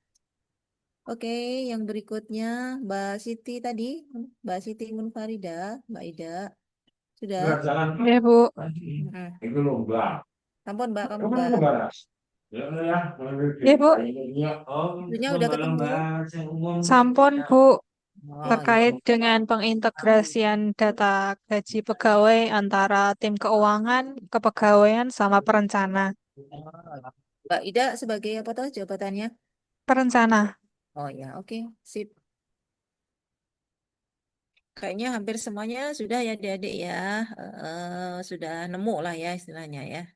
Oke, yang berikutnya Mbak Siti tadi, Mbak Siti Munfarida, Mbak Ida, sudah? Ya, Bu. Mm-mm. Ampun Mbak, kamu Mbak, Ya, Bu. itunya udah ketemu? Sampun, Bu. Oh Terkait iya. dengan pengintegrasian data gaji pegawai antara tim keuangan, kepegawaian, sama perencana. Mbak Ida sebagai apa tuh jabatannya? Perencana. Oh ya, oke, sip. Kayaknya hampir semuanya sudah ya adik-adik ya, sudah nemu lah ya istilahnya ya.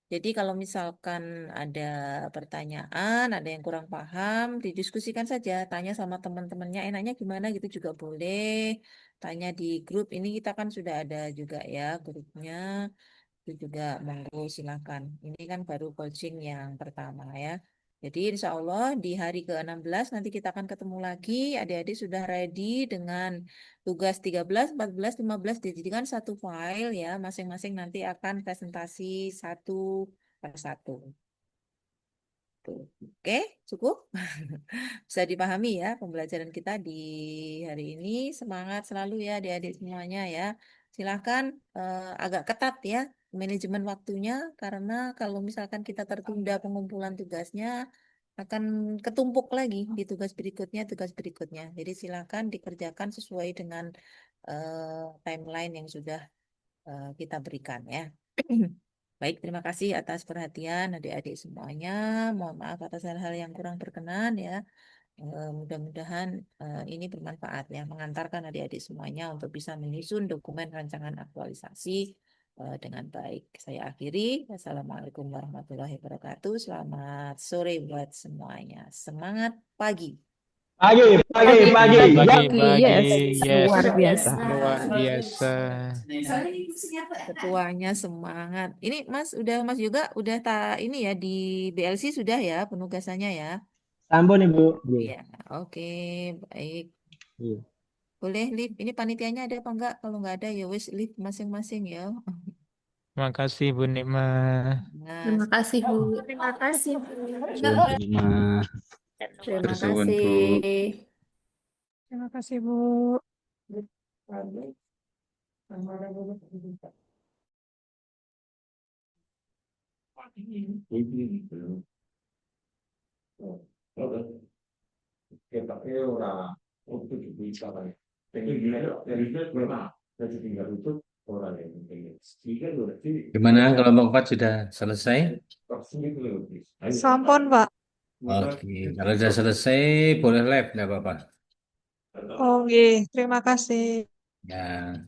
Jadi kalau misalkan ada pertanyaan, ada yang kurang paham, didiskusikan saja, tanya sama teman-temannya, enaknya gimana gitu juga boleh. Tanya di grup, ini kita kan sudah ada juga ya grupnya, itu juga monggo silakan. Ini kan baru coaching yang pertama ya. Jadi insya Allah di hari ke-16 nanti kita akan ketemu lagi, adik-adik sudah ready dengan tugas 13, 14, 15 dijadikan satu file ya, masing-masing nanti akan presentasi satu per satu. Tuh. Oke, cukup. Bisa dipahami ya pembelajaran kita di hari ini. Semangat selalu ya adik-adik semuanya ya. Silahkan agak ketat ya manajemen waktunya karena kalau misalkan kita tertunda pengumpulan tugasnya akan ketumpuk lagi di tugas berikutnya. Jadi silahkan dikerjakan sesuai dengan timeline yang sudah kita berikan ya. Baik, terima kasih atas perhatian adik-adik semuanya. Mohon maaf atas hal-hal yang kurang berkenan ya. Mudah-mudahan ini bermanfaat ya, mengantarkan adik-adik semuanya untuk bisa menyusun dokumen rancangan aktualisasi dengan baik. Saya akhiri. Wassalamualaikum warahmatullahi wabarakatuh. Selamat sore buat semuanya. Semangat pagi. Pagi, pagi, pagi. Pagi, Yes, yes, luar biasa. luar biasa. Ketuanya semangat. Ini Mas juga udah ini ya di BLC sudah ya penugasannya ya. Sampun Ibu. Ya, oke, baik. Iya. Boleh live. Ini panitianya ada apa enggak? Kalau enggak ada ya wis live masing-masing ya. Makasih Bu Nikma. Nah, Terima kasih, Bu. Terima kasih, Bu. Terima. Terima Tersuwun, Bu. kasih. Terima kasih, Bu. Gimana kelompok 4 sudah selesai? Sampun, Pak. Oke, kalau sudah selesai boleh live, nggak apa-apa. Oke, terima kasih. Ya.